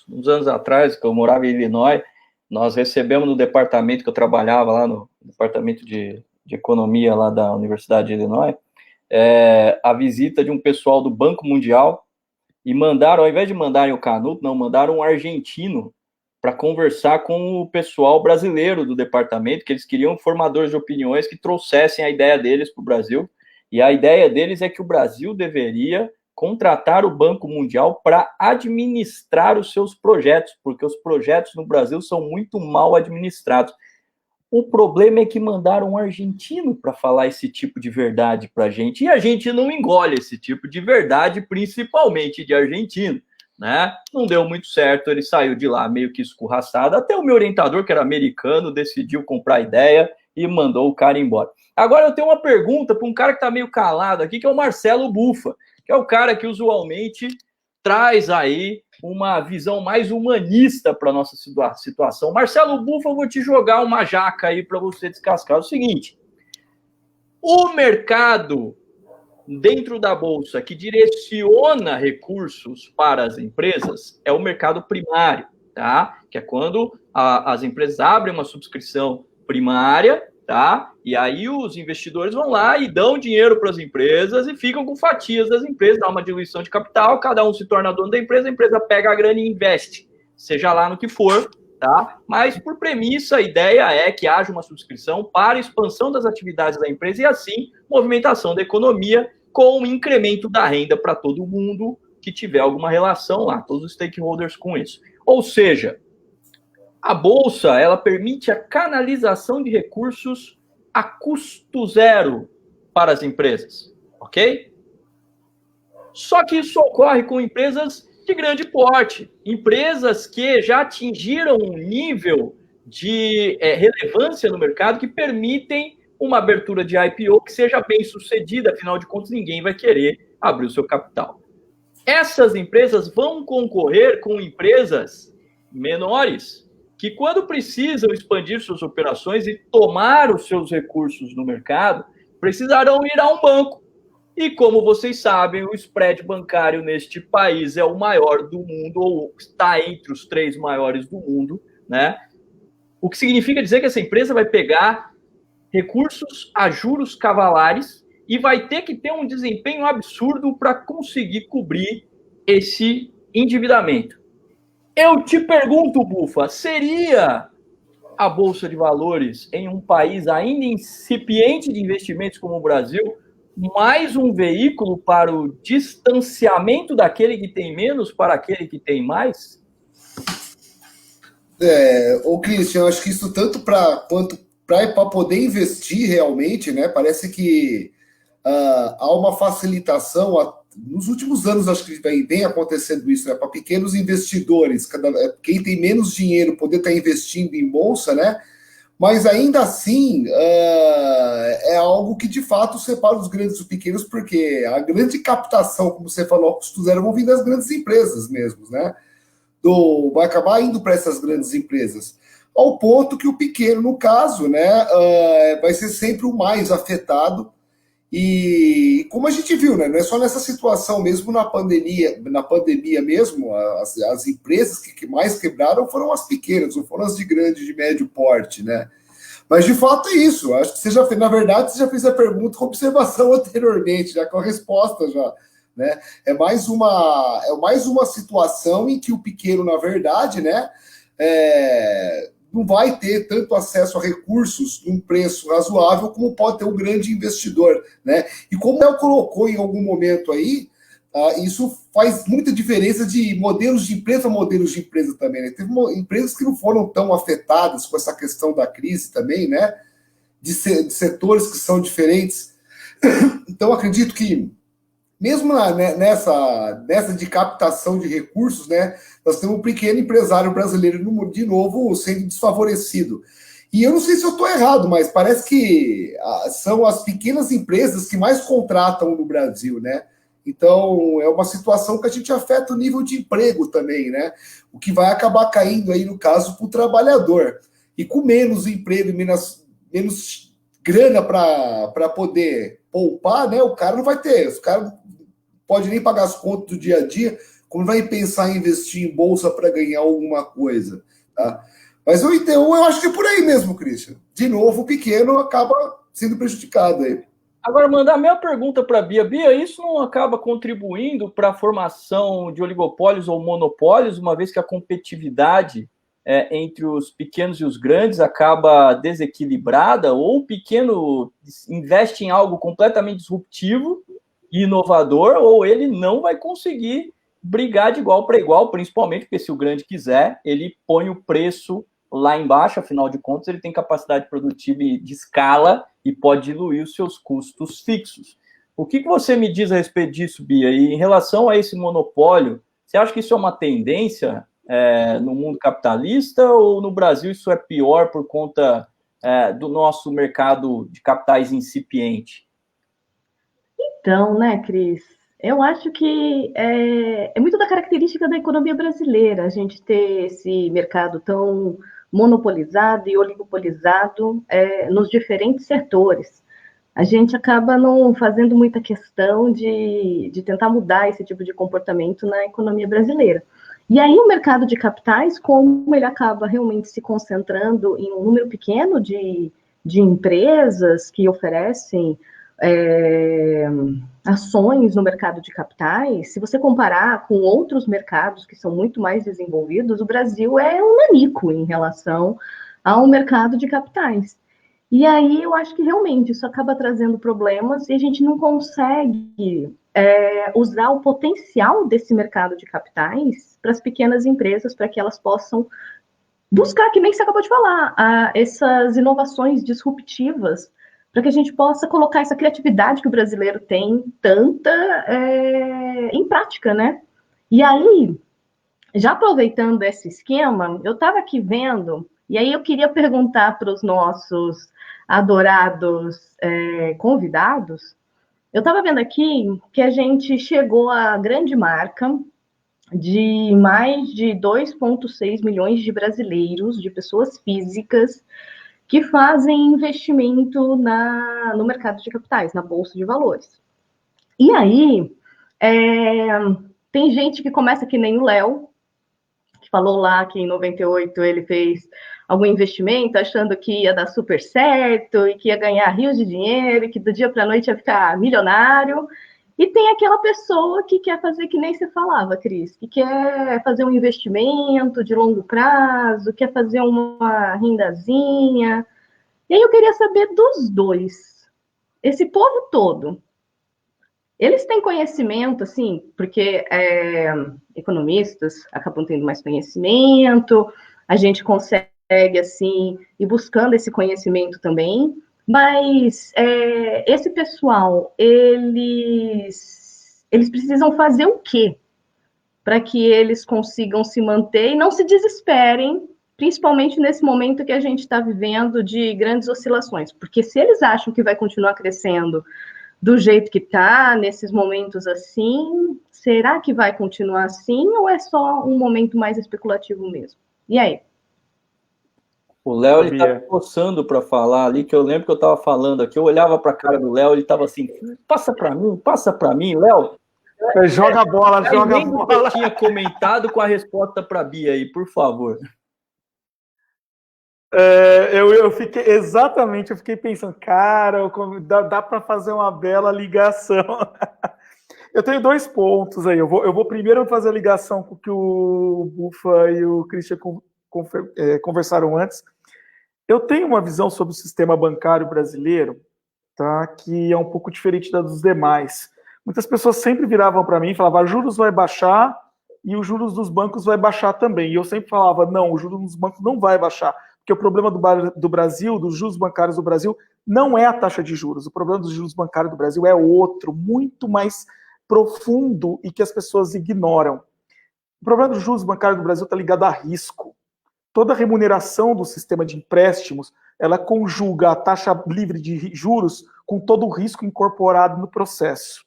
S2: uns anos atrás, que eu morava em Illinois, nós recebemos no departamento que eu trabalhava lá, no departamento de economia lá da Universidade de Illinois, a visita de um pessoal do Banco Mundial, e mandaram, ao invés de mandarem o Canuto, não, mandaram um argentino para conversar com o pessoal brasileiro do departamento, que eles queriam formadores de opiniões que trouxessem a ideia deles para o Brasil, e a ideia deles é que o Brasil deveria contratar o Banco Mundial para administrar os seus projetos, porque os projetos no Brasil são muito mal administrados. O problema é que mandaram um argentino para falar esse tipo de verdade para a gente, e a gente não engole esse tipo de verdade, principalmente de argentino, né? Não deu muito certo, ele saiu de lá meio que escorraçado, até o meu orientador, que era americano, decidiu comprar a ideia e mandou o cara embora. Agora eu tenho uma pergunta para um cara que está meio calado aqui, que é o Marcelo Bufa, que é o cara que usualmente traz aí uma visão mais humanista para a nossa situação. Marcelo Bufa, eu vou te jogar uma jaca aí para você descascar. É o seguinte, o mercado dentro da Bolsa que direciona recursos para as empresas é o mercado primário, tá? Que é quando as empresas abrem uma subscrição primária, tá? E aí os investidores vão lá e dão dinheiro para as empresas e ficam com fatias das empresas, dá uma diluição de capital, cada um se torna dono da empresa, a empresa pega a grana e investe, seja lá no que for, tá? Mas por premissa, a ideia é que haja uma subscrição para a expansão das atividades da empresa e assim movimentação da economia com o incremento da renda para todo mundo que tiver alguma relação lá, todos os stakeholders com isso. Ou seja, a Bolsa, ela permite a canalização de recursos a custo zero para as empresas, ok? Só que isso ocorre com empresas de grande porte, empresas que já atingiram um nível de relevância no mercado que permitem uma abertura de IPO que seja bem sucedida, afinal de contas, ninguém vai querer abrir o seu capital. essas empresas vão concorrer com empresas menores, que quando precisam expandir suas operações e tomar os seus recursos no mercado, precisarão ir a um banco. E como vocês sabem, o spread bancário neste país é o maior do mundo, ou está entre os 3 maiores do mundo, né? O que significa dizer que essa empresa vai pegar recursos a juros cavalares e vai ter que ter um desempenho absurdo para conseguir cobrir esse endividamento. Eu te pergunto, Bufa, seria a Bolsa de Valores, em um país ainda incipiente de investimentos como o Brasil, mais um veículo para o distanciamento daquele que tem menos para aquele que tem mais?
S3: Ô Christian, eu acho que isso tanto quanto para poder investir realmente, né? Parece que há uma facilitação. Nos últimos anos, acho que vem acontecendo isso, né? Para pequenos investidores, quem tem menos dinheiro poder estar investindo em bolsa, né? Mas ainda assim é algo que de fato separa os grandes dos pequenos, porque a grande captação, como você falou, custos zero vão vir das grandes empresas mesmo, né? Vai acabar indo para essas grandes empresas. Ao ponto que o pequeno, no caso, né, vai ser sempre o mais afetado. E como a gente viu, né, não é só nessa situação, mesmo na pandemia mesmo, as empresas que mais quebraram foram as pequenas, não foram as de grande, de médio porte, né? Mas de fato é isso. Acho que na verdade, você já fez a pergunta com observação anteriormente, já com a resposta já. Né? É mais uma situação em que o pequeno, na verdade, né, não vai ter tanto acesso a recursos num preço razoável como pode ter um grande investidor, né? E como o Léo colocou em algum momento aí, isso faz muita diferença de modelos de empresa a modelos de empresa também, né? Teve empresas que não foram tão afetadas com essa questão da crise também, né? De setores que são diferentes. Então, acredito que mesmo nessa de captação de recursos, né, nós temos um pequeno empresário brasileiro, de novo, sendo desfavorecido. E eu não sei se eu estou errado, mas parece que são as pequenas empresas que mais contratam no Brasil, né? Então, é uma situação que a gente afeta o nível de emprego também, né? O que vai acabar caindo aí, no caso, para o trabalhador. E com menos emprego e menos grana para poder poupar, né? O cara não vai ter. O cara pode nem pagar as contas do dia a dia, como vai pensar em investir em bolsa para ganhar alguma coisa, tá? Mas eu acho que é por aí mesmo, Christian. De novo, o pequeno acaba sendo prejudicado aí.
S2: Agora, mandar a minha pergunta para a Bia. Bia, isso não acaba contribuindo para a formação de oligopólios ou monopólios, uma vez que a competitividade entre os pequenos e os grandes acaba desequilibrada, ou o pequeno investe em algo completamente disruptivo e inovador, ou ele não vai conseguir brigar de igual para igual, principalmente porque se o grande quiser, ele põe o preço lá embaixo, afinal de contas, ele tem capacidade produtiva de escala e pode diluir os seus custos fixos. O que você me diz a respeito disso, Bia? E em relação a esse monopólio, você acha que isso é uma tendência no mundo capitalista, ou no Brasil isso é pior por conta do nosso mercado de capitais incipiente?
S5: Então, né, Cris, eu acho que é muito da característica da economia brasileira a gente ter esse mercado tão monopolizado e oligopolizado nos diferentes setores. A gente acaba não fazendo muita questão de tentar mudar esse tipo de comportamento na economia brasileira. E aí o mercado de capitais, como ele acaba realmente se concentrando em um número pequeno de empresas que oferecem ações no mercado de capitais, se você comparar com outros mercados que são muito mais desenvolvidos, o Brasil é um nanico em relação ao mercado de capitais. E aí eu acho que realmente isso acaba trazendo problemas e a gente não consegue usar o potencial desse mercado de capitais para as pequenas empresas, para que elas possam buscar, que nem você acabou de falar, essas inovações disruptivas, para que a gente possa colocar essa criatividade que o brasileiro tem tanta em prática, né? E aí, já aproveitando esse esquema, eu estava aqui vendo, e aí eu queria perguntar para os nossos adorados convidados, Eu estava vendo aqui que a gente chegou à grande marca de mais de 2,6 milhões de brasileiros, de pessoas físicas, que fazem investimento no mercado de capitais, na Bolsa de Valores. E aí, tem gente que começa que nem o Léo, que falou lá que em 98 ele fez algum investimento achando que ia dar super certo e que ia ganhar rios de dinheiro e que do dia para a noite ia ficar milionário. E tem aquela pessoa que quer fazer que nem você falava, Cris, que quer fazer um investimento de longo prazo, quer fazer uma rendazinha. E aí eu queria saber dos dois. Esse povo todo, eles têm conhecimento, assim, porque economistas acabam tendo mais conhecimento, a gente consegue, assim, ir buscando esse conhecimento também, mas esse pessoal, eles precisam fazer o quê para que eles consigam se manter e não se desesperem, principalmente nesse momento que a gente está vivendo de grandes oscilações, porque se eles acham que vai continuar crescendo do jeito que está, nesses momentos assim, será que vai continuar assim ou é só um momento mais especulativo mesmo? E aí?
S2: O Léo, ele tá coçando para falar ali, que eu lembro que eu estava falando aqui, eu olhava para a cara do Léo, ele estava assim, passa para mim, Léo.
S1: Joga a bola, joga a bola.
S2: Eu tinha comentado com a resposta para a Bia aí, por favor.
S1: Eu fiquei pensando, cara, dá para fazer uma bela ligação. Eu tenho 2 pontos aí. Eu vou primeiro fazer a ligação com o que o Bufa e o Christian conversaram antes. Eu tenho uma visão sobre o sistema bancário brasileiro, tá, que é um pouco diferente da dos demais. Muitas pessoas sempre viravam para mim e falavam, juros vai baixar e os juros dos bancos vai baixar também. E eu sempre falava, não, o juros dos bancos não vai baixar. Porque o problema do Brasil, dos juros bancários do Brasil, não é a taxa de juros. O problema dos juros bancários do Brasil é outro, muito mais profundo e que as pessoas ignoram. O problema dos juros bancários do Brasil está ligado a risco. Toda a remuneração do sistema de empréstimos, ela conjuga a taxa livre de juros com todo o risco incorporado no processo.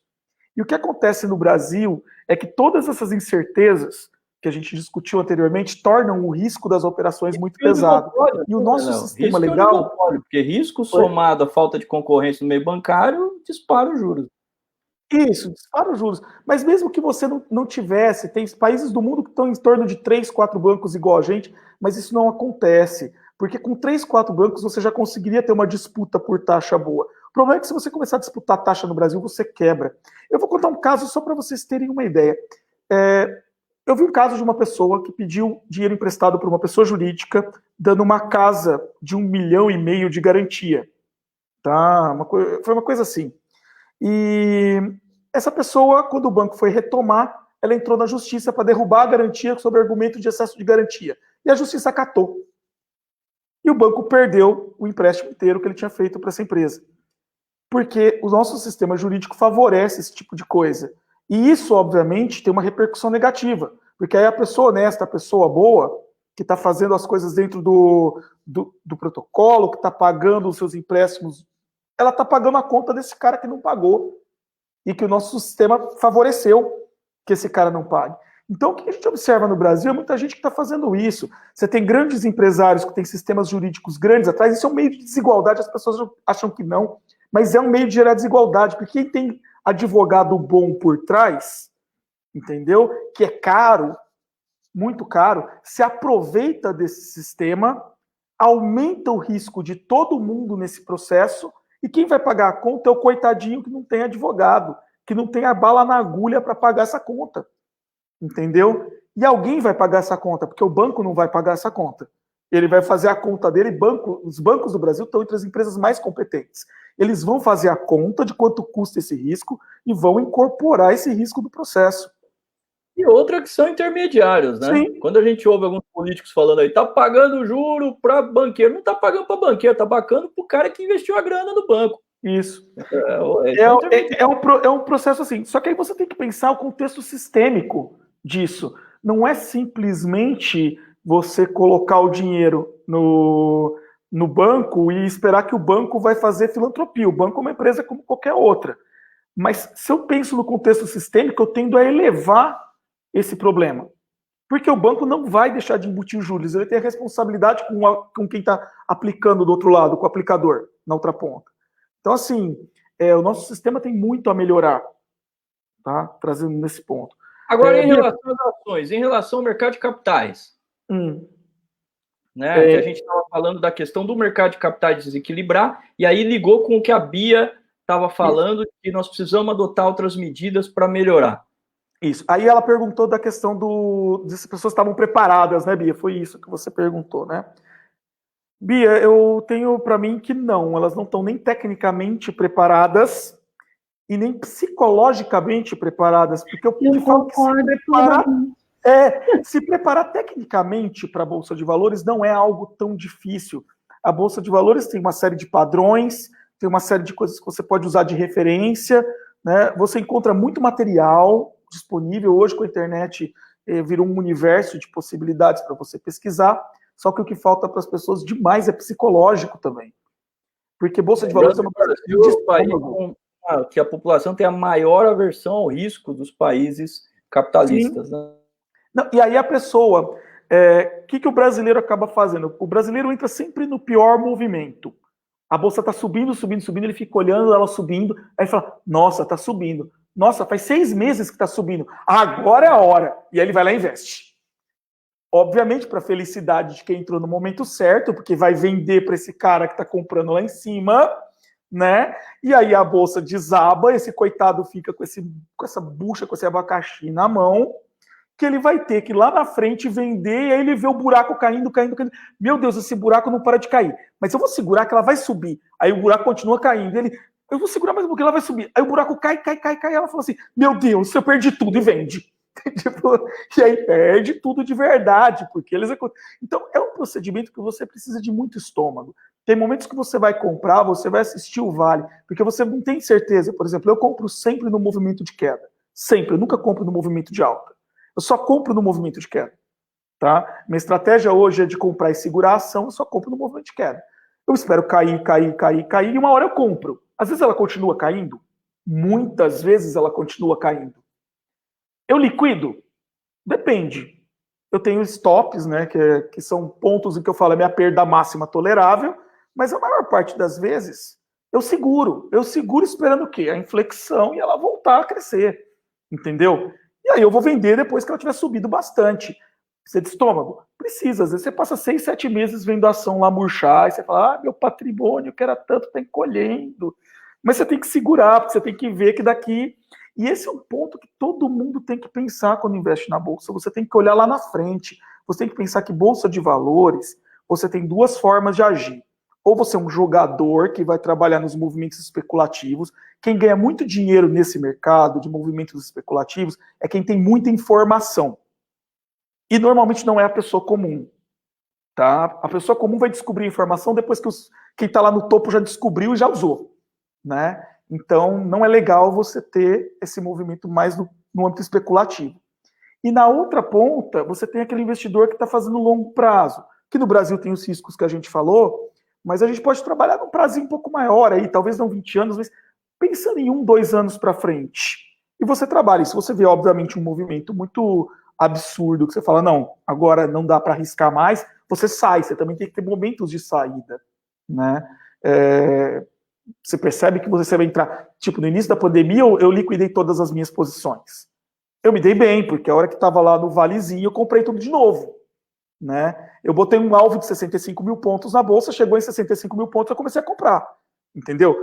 S1: E o que acontece no Brasil é que todas essas incertezas que a gente discutiu anteriormente tornam o risco das operações muito pesado. E o nosso sistema legal...
S2: Porque risco somado à falta de concorrência no meio bancário dispara os juros.
S1: Isso, dispara os juros. Mas mesmo que você não tivesse, tem países do mundo que estão em torno de 3, 4 bancos igual a gente, mas isso não acontece. Porque com 3, 4 bancos você já conseguiria ter uma disputa por taxa boa. O problema é que se você começar a disputar taxa no Brasil, você quebra. Eu vou contar um caso só para vocês terem uma ideia. Eu vi um caso de uma pessoa que pediu dinheiro emprestado por uma pessoa jurídica, dando uma casa de 1,5 milhão de garantia. Tá? Foi uma coisa assim. E essa pessoa, quando o banco foi retomar, ela entrou na justiça para derrubar a garantia sob argumento de excesso de garantia. E a justiça acatou. E o banco perdeu o empréstimo inteiro que ele tinha feito para essa empresa. Porque o nosso sistema jurídico favorece esse tipo de coisa. E isso, obviamente, tem uma repercussão negativa. Porque aí a pessoa honesta, a pessoa boa, que está fazendo as coisas dentro do protocolo, que está pagando os seus empréstimos, ela está pagando a conta desse cara que não pagou. E que o nosso sistema favoreceu que esse cara não pague. Então, o que a gente observa no Brasil é muita gente que está fazendo isso. Você tem grandes empresários que têm sistemas jurídicos grandes atrás, isso é um meio de desigualdade, as pessoas acham que não, mas é um meio de gerar desigualdade, porque quem tem advogado bom por trás, entendeu? Que é caro, muito caro, se aproveita desse sistema, aumenta o risco de todo mundo nesse processo, e quem vai pagar a conta é o coitadinho que não tem advogado, que não tem a bala na agulha para pagar essa conta. Entendeu? E alguém vai pagar essa conta, porque o banco não vai pagar essa conta. Ele vai fazer a conta dele, os bancos do Brasil estão entre as empresas mais competentes. Eles vão fazer a conta de quanto custa esse risco e vão incorporar esse risco do processo.
S2: E outra que são intermediários, né?
S1: Sim.
S2: Quando a gente ouve alguns políticos falando aí, tá pagando juro para banqueiro, não tá pagando para banqueiro, tá pagando para o cara que investiu a grana no banco.
S1: Isso. É um processo assim. Só que aí você tem que pensar o contexto sistêmico disso. Não é simplesmente você colocar o dinheiro no banco e esperar que o banco vai fazer filantropia. O banco é uma empresa como qualquer outra. Mas se eu penso no contexto sistêmico, eu tendo a elevar esse problema. Porque o banco não vai deixar de embutir os juros, ele tem a responsabilidade com quem está aplicando do outro lado, com o aplicador, na outra ponta. Então, assim, o nosso sistema tem muito a melhorar, tá? Trazendo nesse ponto.
S2: Agora, em relação às ações, em relação ao mercado de capitais, né? Que a gente estava falando da questão do mercado de capitais desequilibrar, e aí ligou com o que a Bia estava falando, que nós precisamos adotar outras medidas para melhorar.
S1: Isso. Aí ela perguntou da questão de se as pessoas estavam preparadas, né, Bia? Foi isso que você perguntou, né? Bia, eu tenho para mim que não, elas não estão nem tecnicamente preparadas e nem psicologicamente preparadas, porque eu falo que se preparar tecnicamente para a Bolsa de Valores não é algo tão difícil. A Bolsa de Valores tem uma série de padrões, tem uma série de coisas que você pode usar de referência, né? Você encontra muito material disponível hoje com a internet, virou um universo de possibilidades para você pesquisar, só que o que falta para as pessoas demais é psicológico também. Porque Bolsa de Valores é uma coisa
S2: que a população tem a maior aversão ao risco dos países capitalistas. Né?
S1: Não, e aí a pessoa, que o brasileiro acaba fazendo? O brasileiro entra sempre no pior movimento. A bolsa está subindo, subindo, subindo, ele fica olhando ela subindo, aí fala, nossa, está subindo. Nossa, faz 6 meses que está subindo. Agora é a hora. E aí ele vai lá e investe. Obviamente, para a felicidade de quem entrou no momento certo, porque vai vender para esse cara que está comprando lá em cima, né? E aí a bolsa desaba, esse coitado fica com essa bucha, com esse abacaxi na mão, que ele vai ter que lá na frente vender, e aí ele vê o buraco caindo, caindo, caindo. Meu Deus, esse buraco não para de cair. Mas eu vou segurar que ela vai subir. Aí o buraco continua caindo. Eu vou segurar mais um pouquinho, ela vai subir. Aí o buraco cai, cai, cai, cai. Ela fala assim, meu Deus, eu perdi tudo e vende. E aí perde tudo de verdade, porque eles... Então é um procedimento que você precisa de muito estômago. Tem momentos que você vai comprar, você vai assistir o vale, porque você não tem certeza. Por exemplo, eu compro sempre no movimento de queda. Sempre, eu nunca compro no movimento de alta. Eu só compro no movimento de queda. Tá? Minha estratégia hoje é de comprar e segurar a ação, eu só compro no movimento de queda. Eu espero cair, cair, cair, cair, e uma hora eu compro. Às vezes ela continua caindo, muitas vezes ela continua caindo. Eu liquido? Depende. Eu tenho stops, né, que são pontos em que eu falo é minha perda máxima tolerável, mas a maior parte das vezes eu seguro. Eu seguro esperando o quê? A inflexão e ela voltar a crescer. Entendeu? E aí eu vou vender depois que ela tiver subido bastante. Precisa de estômago? Precisa. Às vezes você passa 6, 7 meses vendo a ação lá murchar, e você fala, meu patrimônio que era tanto, está encolhendo. Mas você tem que segurar, porque você tem que ver que daqui... E esse é um ponto que todo mundo tem que pensar quando investe na bolsa. Você tem que olhar lá na frente. Você tem que pensar que bolsa de valores, você tem 2 formas de agir. Ou você é um jogador que vai trabalhar nos movimentos especulativos. Quem ganha muito dinheiro nesse mercado de movimentos especulativos é quem tem muita informação. E normalmente não é a pessoa comum. Tá? A pessoa comum vai descobrir a informação depois que quem está lá no topo já descobriu e já usou. Né? Então, não é legal você ter esse movimento mais no âmbito especulativo. E na outra ponta, você tem aquele investidor que está fazendo longo prazo, que no Brasil tem os riscos que a gente falou, mas a gente pode trabalhar num prazo um pouco maior aí, talvez não 20 anos, mas pensando em 1, 2 anos para frente. E você trabalha, e se você vê, obviamente, um movimento muito absurdo, que você fala, não, agora não dá para arriscar mais, você sai, você também tem que ter momentos de saída, né? Você percebe que você vai entrar, tipo, no início da pandemia, eu liquidei todas as minhas posições. Eu me dei bem, porque a hora que estava lá no valezinho, eu comprei tudo de novo. Né? Eu botei um alvo de 65 mil pontos na bolsa, chegou em 65 mil pontos, eu comecei a comprar. Entendeu?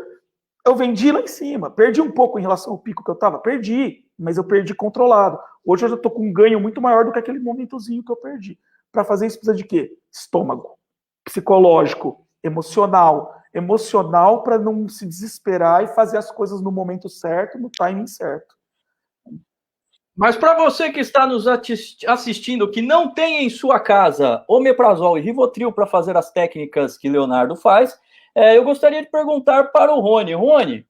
S1: Eu vendi lá em cima, perdi um pouco em relação ao pico que eu estava, perdi, mas eu perdi controlado. Hoje eu já estou com um ganho muito maior do que aquele momentozinho que eu perdi. Para fazer isso precisa de quê? Estômago, psicológico, emocional. Emocional para não se desesperar e fazer as coisas no momento certo, no timing certo.
S2: Mas para você que está nos assistindo, que não tem em sua casa omeprazol e Rivotril para fazer as técnicas que Leonardo faz, eu gostaria de perguntar para o Rony. Rony,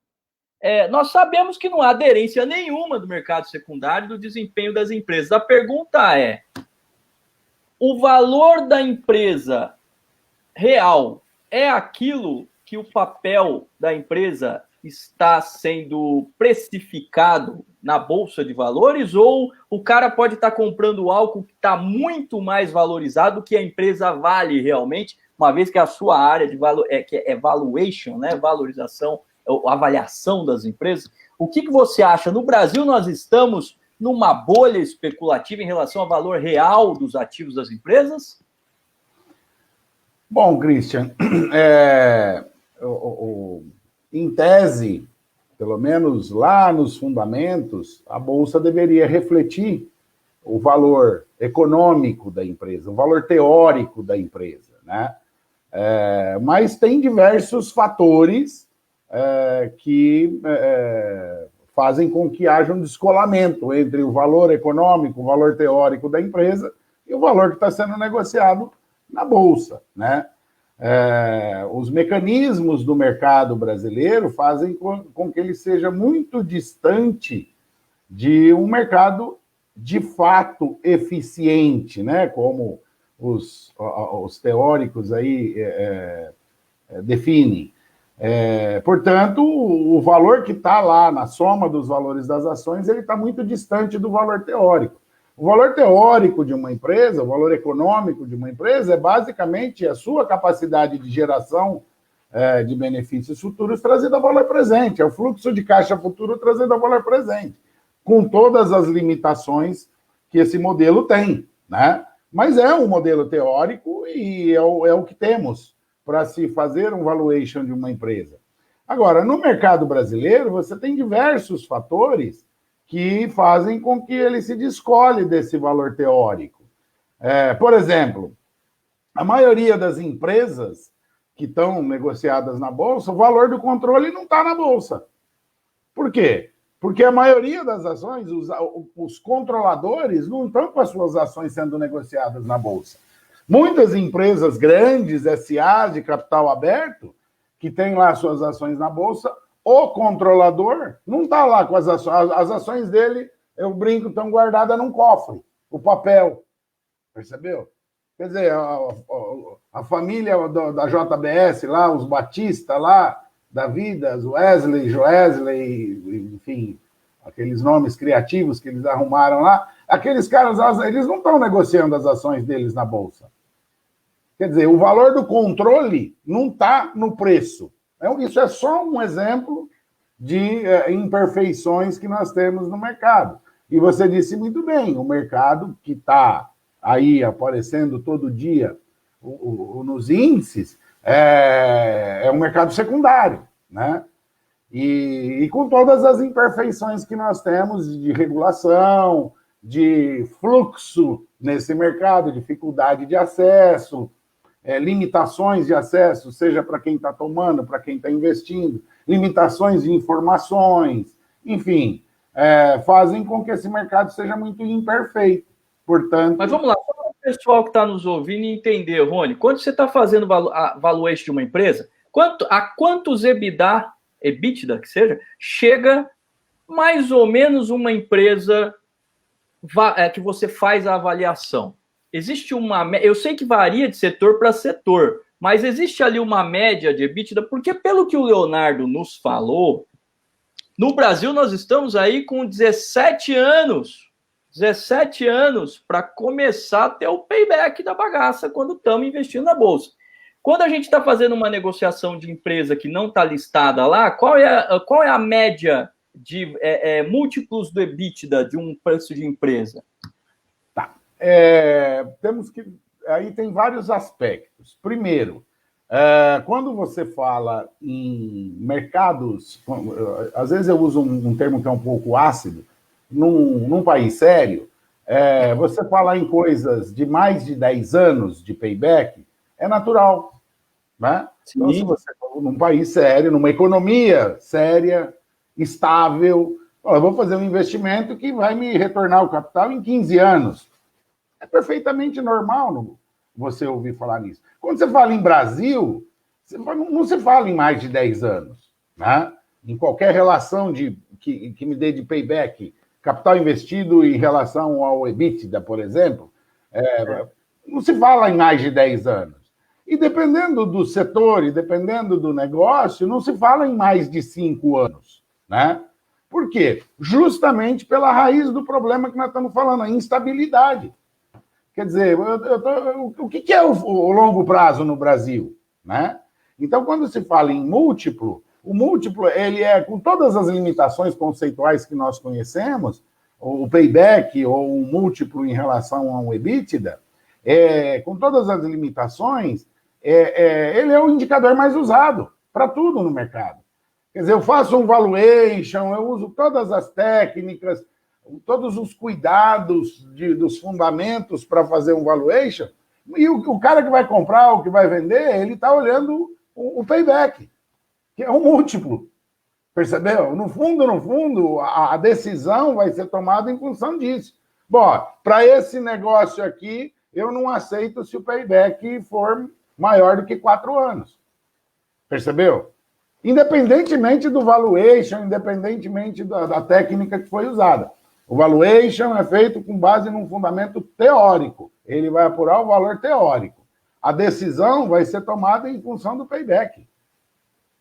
S2: nós sabemos que não há aderência nenhuma do mercado secundário do desempenho das empresas. A pergunta é, o valor da empresa real é aquilo que o papel da empresa está sendo precificado na Bolsa de Valores, ou o cara pode estar comprando algo que está muito mais valorizado do que a empresa vale realmente, uma vez que a sua área de que é valuation, né, valorização, avaliação das empresas. O que você acha? No Brasil, nós estamos numa bolha especulativa em relação ao valor real dos ativos das empresas?
S4: Bom, Christian, em tese, pelo menos lá nos fundamentos, a Bolsa deveria refletir o valor econômico da empresa, o valor teórico da empresa, né? Mas tem diversos fatores que fazem com que haja um descolamento entre o valor econômico, o valor teórico da empresa e o valor que está sendo negociado na Bolsa, né? Os mecanismos do mercado brasileiro fazem com que ele seja muito distante de um mercado de fato eficiente, né? Como os teóricos aí definem. Portanto, o valor que está lá na soma dos valores das ações, ele está muito distante do valor teórico. O valor teórico de uma empresa, o valor econômico de uma empresa, é basicamente a sua capacidade de geração de benefícios futuros trazida ao valor presente, é o fluxo de caixa futuro trazido ao valor presente, com todas as limitações que esse modelo tem, né? Mas é um modelo teórico e é o que temos para se fazer um valuation de uma empresa. Agora, no mercado brasileiro, você tem diversos fatores que fazem com que ele se descole desse valor teórico. Por exemplo, a maioria das empresas que estão negociadas na Bolsa, o valor do controle não está na Bolsa. Por quê? Porque a maioria das ações, os controladores não estão com as suas ações sendo negociadas na Bolsa. Muitas empresas grandes, SA de capital aberto, que têm lá suas ações na Bolsa, o controlador não está lá com as ações dele, eu brinco, estão guardadas num cofre, o papel, percebeu? Quer dizer, a família da JBS lá, os Batista lá, da vida, os Wesley, Joesley, enfim, aqueles nomes criativos que eles arrumaram lá, aqueles caras, eles não estão negociando as ações deles na Bolsa. Quer dizer, o valor do controle não está no preço. Isso é só um exemplo de imperfeições que nós temos no mercado. E você disse muito bem, o mercado que está aí aparecendo todo dia nos índices é um mercado secundário, né? E com todas as imperfeições que nós temos de regulação, de fluxo nesse mercado, dificuldade de acesso, limitações de acesso, seja para quem está tomando, para quem está investindo, limitações de informações, enfim, fazem com que esse mercado seja muito imperfeito. Portanto...
S2: Mas vamos lá, só para o pessoal que está nos ouvindo entender, Rony, quando você está fazendo a valuation de uma empresa, a quantos EBITDA que seja, chega mais ou menos uma empresa que você faz a avaliação? Existe eu sei que varia de setor para setor, mas existe ali uma média de EBITDA, porque pelo que o Leonardo nos falou, no Brasil nós estamos aí com 17 anos para começar a ter o payback da bagaça quando estamos investindo na Bolsa. Quando a gente está fazendo uma negociação de empresa que não está listada lá, qual é a média de múltiplos do EBITDA de um preço de empresa?
S4: Tá. Temos que... Aí tem vários aspectos. Primeiro, quando você fala em mercados... Às vezes eu uso um termo que é um pouco ácido. Num país sério, você falar em coisas de mais de 10 anos de payback é natural, né? Então, se você for num país sério, numa economia séria, estável, eu vou fazer um investimento que vai me retornar o capital em 15 anos. É perfeitamente normal você ouvir falar nisso. Quando você fala em Brasil, não se fala em mais de 10 anos, né? Em qualquer relação que me dê de payback, capital investido em relação ao EBITDA, por exemplo, não se fala em mais de 10 anos. E dependendo do setor e dependendo do negócio, não se fala em mais de 5 anos, né? Por quê? Justamente pela raiz do problema que nós estamos falando, a instabilidade. Quer dizer, o que é o longo prazo no Brasil, né? Então, quando se fala em múltiplo, o múltiplo, ele é, com todas as limitações conceituais que nós conhecemos, o payback ou um múltiplo em relação a um EBITDA, com todas as limitações, ele é o indicador mais usado para tudo no mercado. Quer dizer, eu faço um valuation, eu uso todas as técnicas, todos os cuidados dos fundamentos para fazer um valuation, e o cara que vai comprar, o que vai vender, ele está olhando o payback, que é um múltiplo. Percebeu? No fundo, a decisão vai ser tomada em função disso. Bom, para esse negócio aqui, eu não aceito se o payback for maior do que 4 anos. Percebeu? Independentemente do valuation, independentemente da técnica que foi usada. O valuation é feito com base num fundamento teórico. Ele vai apurar o valor teórico. A decisão vai ser tomada em função do payback.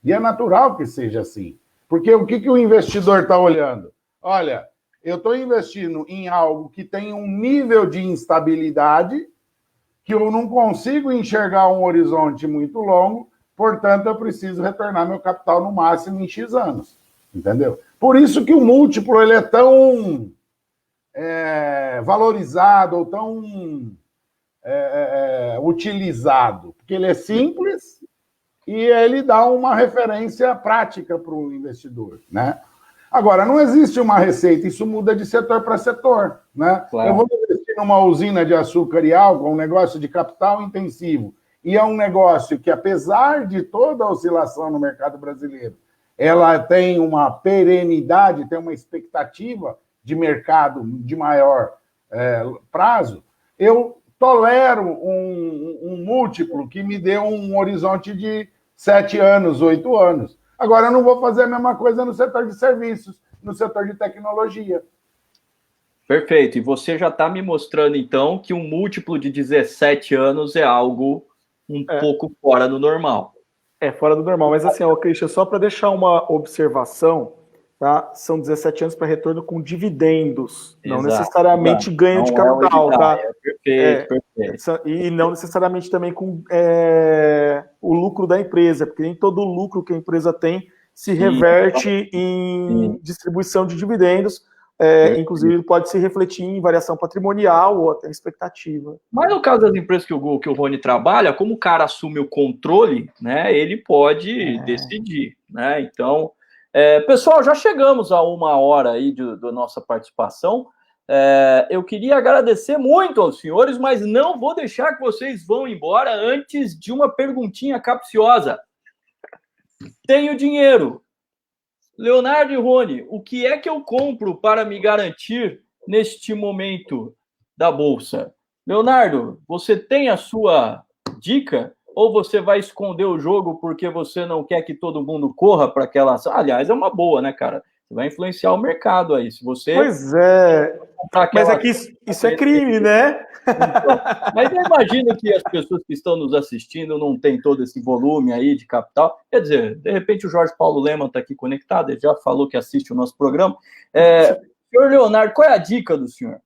S4: E é natural que seja assim. Porque o que o investidor está olhando? Olha, eu estou investindo em algo que tem um nível de instabilidade que eu não consigo enxergar um horizonte muito longo, portanto, eu preciso retornar meu capital no máximo em X anos. Entendeu? Por isso que o múltiplo ele é tão valorizado ou tão utilizado, porque ele é simples e ele dá uma referência prática para o investidor, né? Agora, não existe uma receita, isso muda de setor para setor, né? Claro. Eu vou investir numa usina de açúcar e álcool, um negócio de capital intensivo, e é um negócio que, apesar de toda a oscilação no mercado brasileiro, ela tem uma perenidade, tem uma expectativa de mercado de maior prazo, eu tolero um múltiplo que me dê um horizonte de 7 anos, 8 anos. Agora, eu não vou fazer a mesma coisa no setor de serviços, no setor de tecnologia.
S2: Perfeito. E você já está me mostrando, então, que um múltiplo de 17 anos é algo um pouco fora do normal.
S1: É, fora do normal. Mas assim, Christian, só para deixar uma observação, tá? São 17 anos para retorno com dividendos, não necessariamente ganho de capital, tá?
S2: Perfeito.
S1: E não necessariamente também com o lucro da empresa, porque nem todo o lucro que a empresa tem se reverte em distribuição de dividendos, inclusive pode se refletir em variação patrimonial ou até expectativa.
S2: Mas no caso das empresas que o Rony trabalha, como o cara assume o controle, né, ele pode decidir, né? Então, pessoal, já chegamos a 1 hora aí da nossa participação. Eu queria agradecer muito aos senhores, mas não vou deixar que vocês vão embora antes de uma perguntinha capciosa. Tenho dinheiro. Leonardo e Rony, o que é que eu compro para me garantir neste momento da Bolsa? Leonardo, você tem a sua dica? Ou você vai esconder o jogo porque você não quer que todo mundo corra para aquela ação? Aliás, é uma boa, né, cara? Você vai influenciar o mercado aí. Se você...
S1: Pois é. Mas aqui isso é crime, né?
S2: Então, mas eu imagino que as pessoas que estão nos assistindo não têm todo esse volume aí de capital. Quer dizer, de repente o Jorge Paulo Leman está aqui conectado, ele já falou que assiste o nosso programa. Senhor Leonardo, qual é a dica do senhor?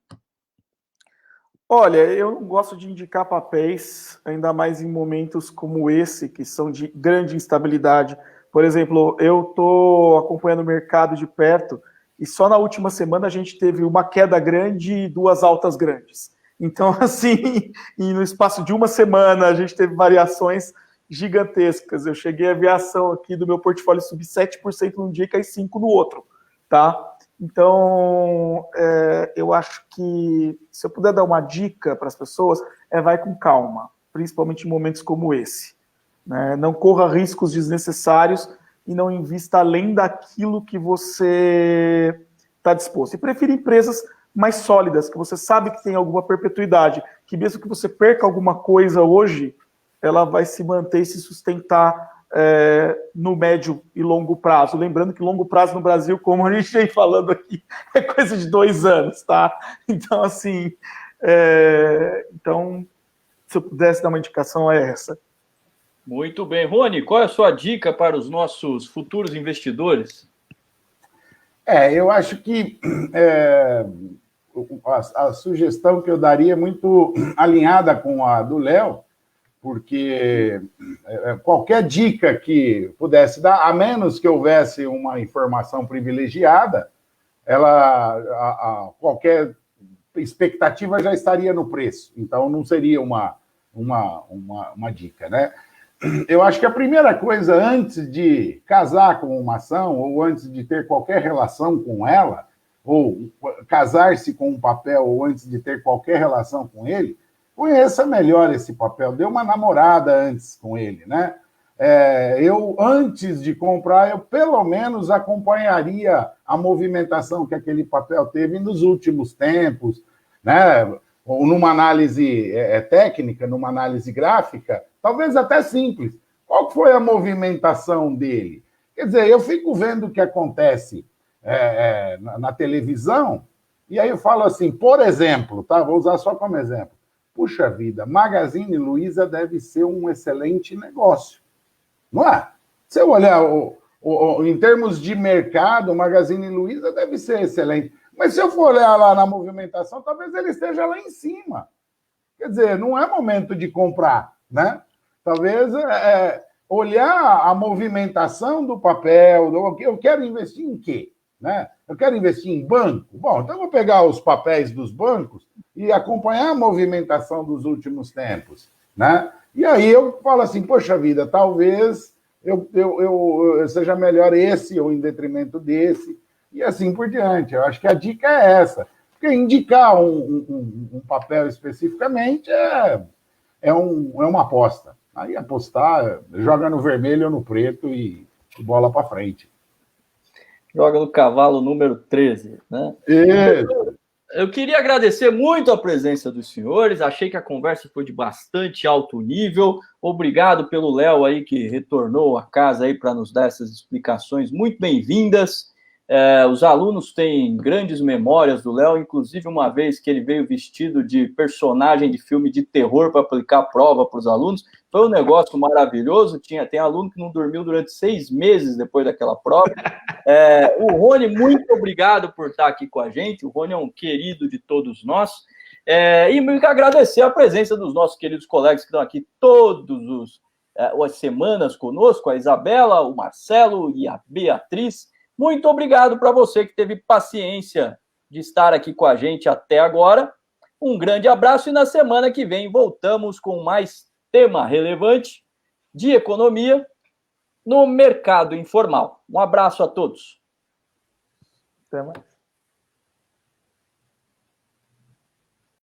S1: Olha, eu não gosto de indicar papéis, ainda mais em momentos como esse, que são de grande instabilidade. Por exemplo, eu estou acompanhando o mercado de perto e só na última semana a gente teve uma queda grande e 2 altas grandes. Então, assim, e no espaço de uma semana a gente teve variações gigantescas. Eu cheguei a ver a ação aqui do meu portfólio subir 7% num dia e cair 5% no outro, tá? Então, eu acho que se eu puder dar uma dica para as pessoas, vai com calma, principalmente em momentos como esse. Né? Não corra riscos desnecessários e não invista além daquilo que você está disposto. E prefira empresas mais sólidas, que você sabe que tem alguma perpetuidade, que mesmo que você perca alguma coisa hoje, ela vai se manter e se sustentar no médio e longo prazo. Lembrando que longo prazo no Brasil, como a gente vem falando aqui, é coisa de 2 anos, tá? Então, assim, se eu pudesse dar uma indicação, é essa.
S2: Muito bem. Rony, qual é a sua dica para os nossos futuros investidores?
S4: Eu acho que a sugestão que eu daria é muito alinhada com a do Léo, porque qualquer dica que pudesse dar, a menos que houvesse uma informação privilegiada, qualquer expectativa já estaria no preço. Então, não seria uma dica, né? Eu acho que a primeira coisa, antes de casar com uma ação, ou antes de ter qualquer relação com ela, ou casar-se com um papel, ou antes de ter qualquer relação com ele, conheça melhor esse papel, dê uma namorada antes com ele, né? Eu, antes de comprar, eu pelo menos acompanharia a movimentação que aquele papel teve nos últimos tempos, né? Ou numa análise técnica, numa análise gráfica, talvez até simples. Qual foi a movimentação dele? Quer dizer, eu fico vendo o que acontece na televisão, e aí eu falo assim, por exemplo, tá? Vou usar só como exemplo. Puxa vida, Magazine Luiza deve ser um excelente negócio, não é? Se eu olhar em termos de mercado, Magazine Luiza deve ser excelente. Mas se eu for olhar lá na movimentação, talvez ele esteja lá em cima. Quer dizer, não é momento de comprar, né? Talvez olhar a movimentação do papel, eu quero investir em quê? Né? Eu quero investir em banco? Bom, então eu vou pegar os papéis dos bancos e acompanhar a movimentação dos últimos tempos, né? E aí eu falo assim, poxa vida, talvez eu seja melhor esse ou em detrimento desse, e assim por diante. Eu acho que a dica é essa. Porque indicar um papel especificamente é uma aposta. Aí apostar, joga no vermelho ou no preto e bola para frente.
S2: Joga no cavalo número 13, né? Eu queria agradecer muito a presença dos senhores, achei que a conversa foi de bastante alto nível. Obrigado pelo Léo aí que retornou à casa aí para nos dar essas explicações muito bem-vindas. Os alunos têm grandes memórias do Léo, inclusive uma vez que ele veio vestido de personagem de filme de terror para aplicar prova para os alunos. Foi um negócio maravilhoso. Tem aluno que não dormiu durante 6 meses depois daquela prova. O Rony, muito obrigado por estar aqui com a gente. O Rony é um querido de todos nós. E muito agradecer a presença dos nossos queridos colegas que estão aqui todas as semanas conosco, a Isabela, o Marcelo e a Beatriz. Muito obrigado para você que teve paciência de estar aqui com a gente até agora. Um grande abraço e na semana que vem voltamos com mais tema relevante de economia no mercado informal. Um abraço a todos.
S1: Até mais.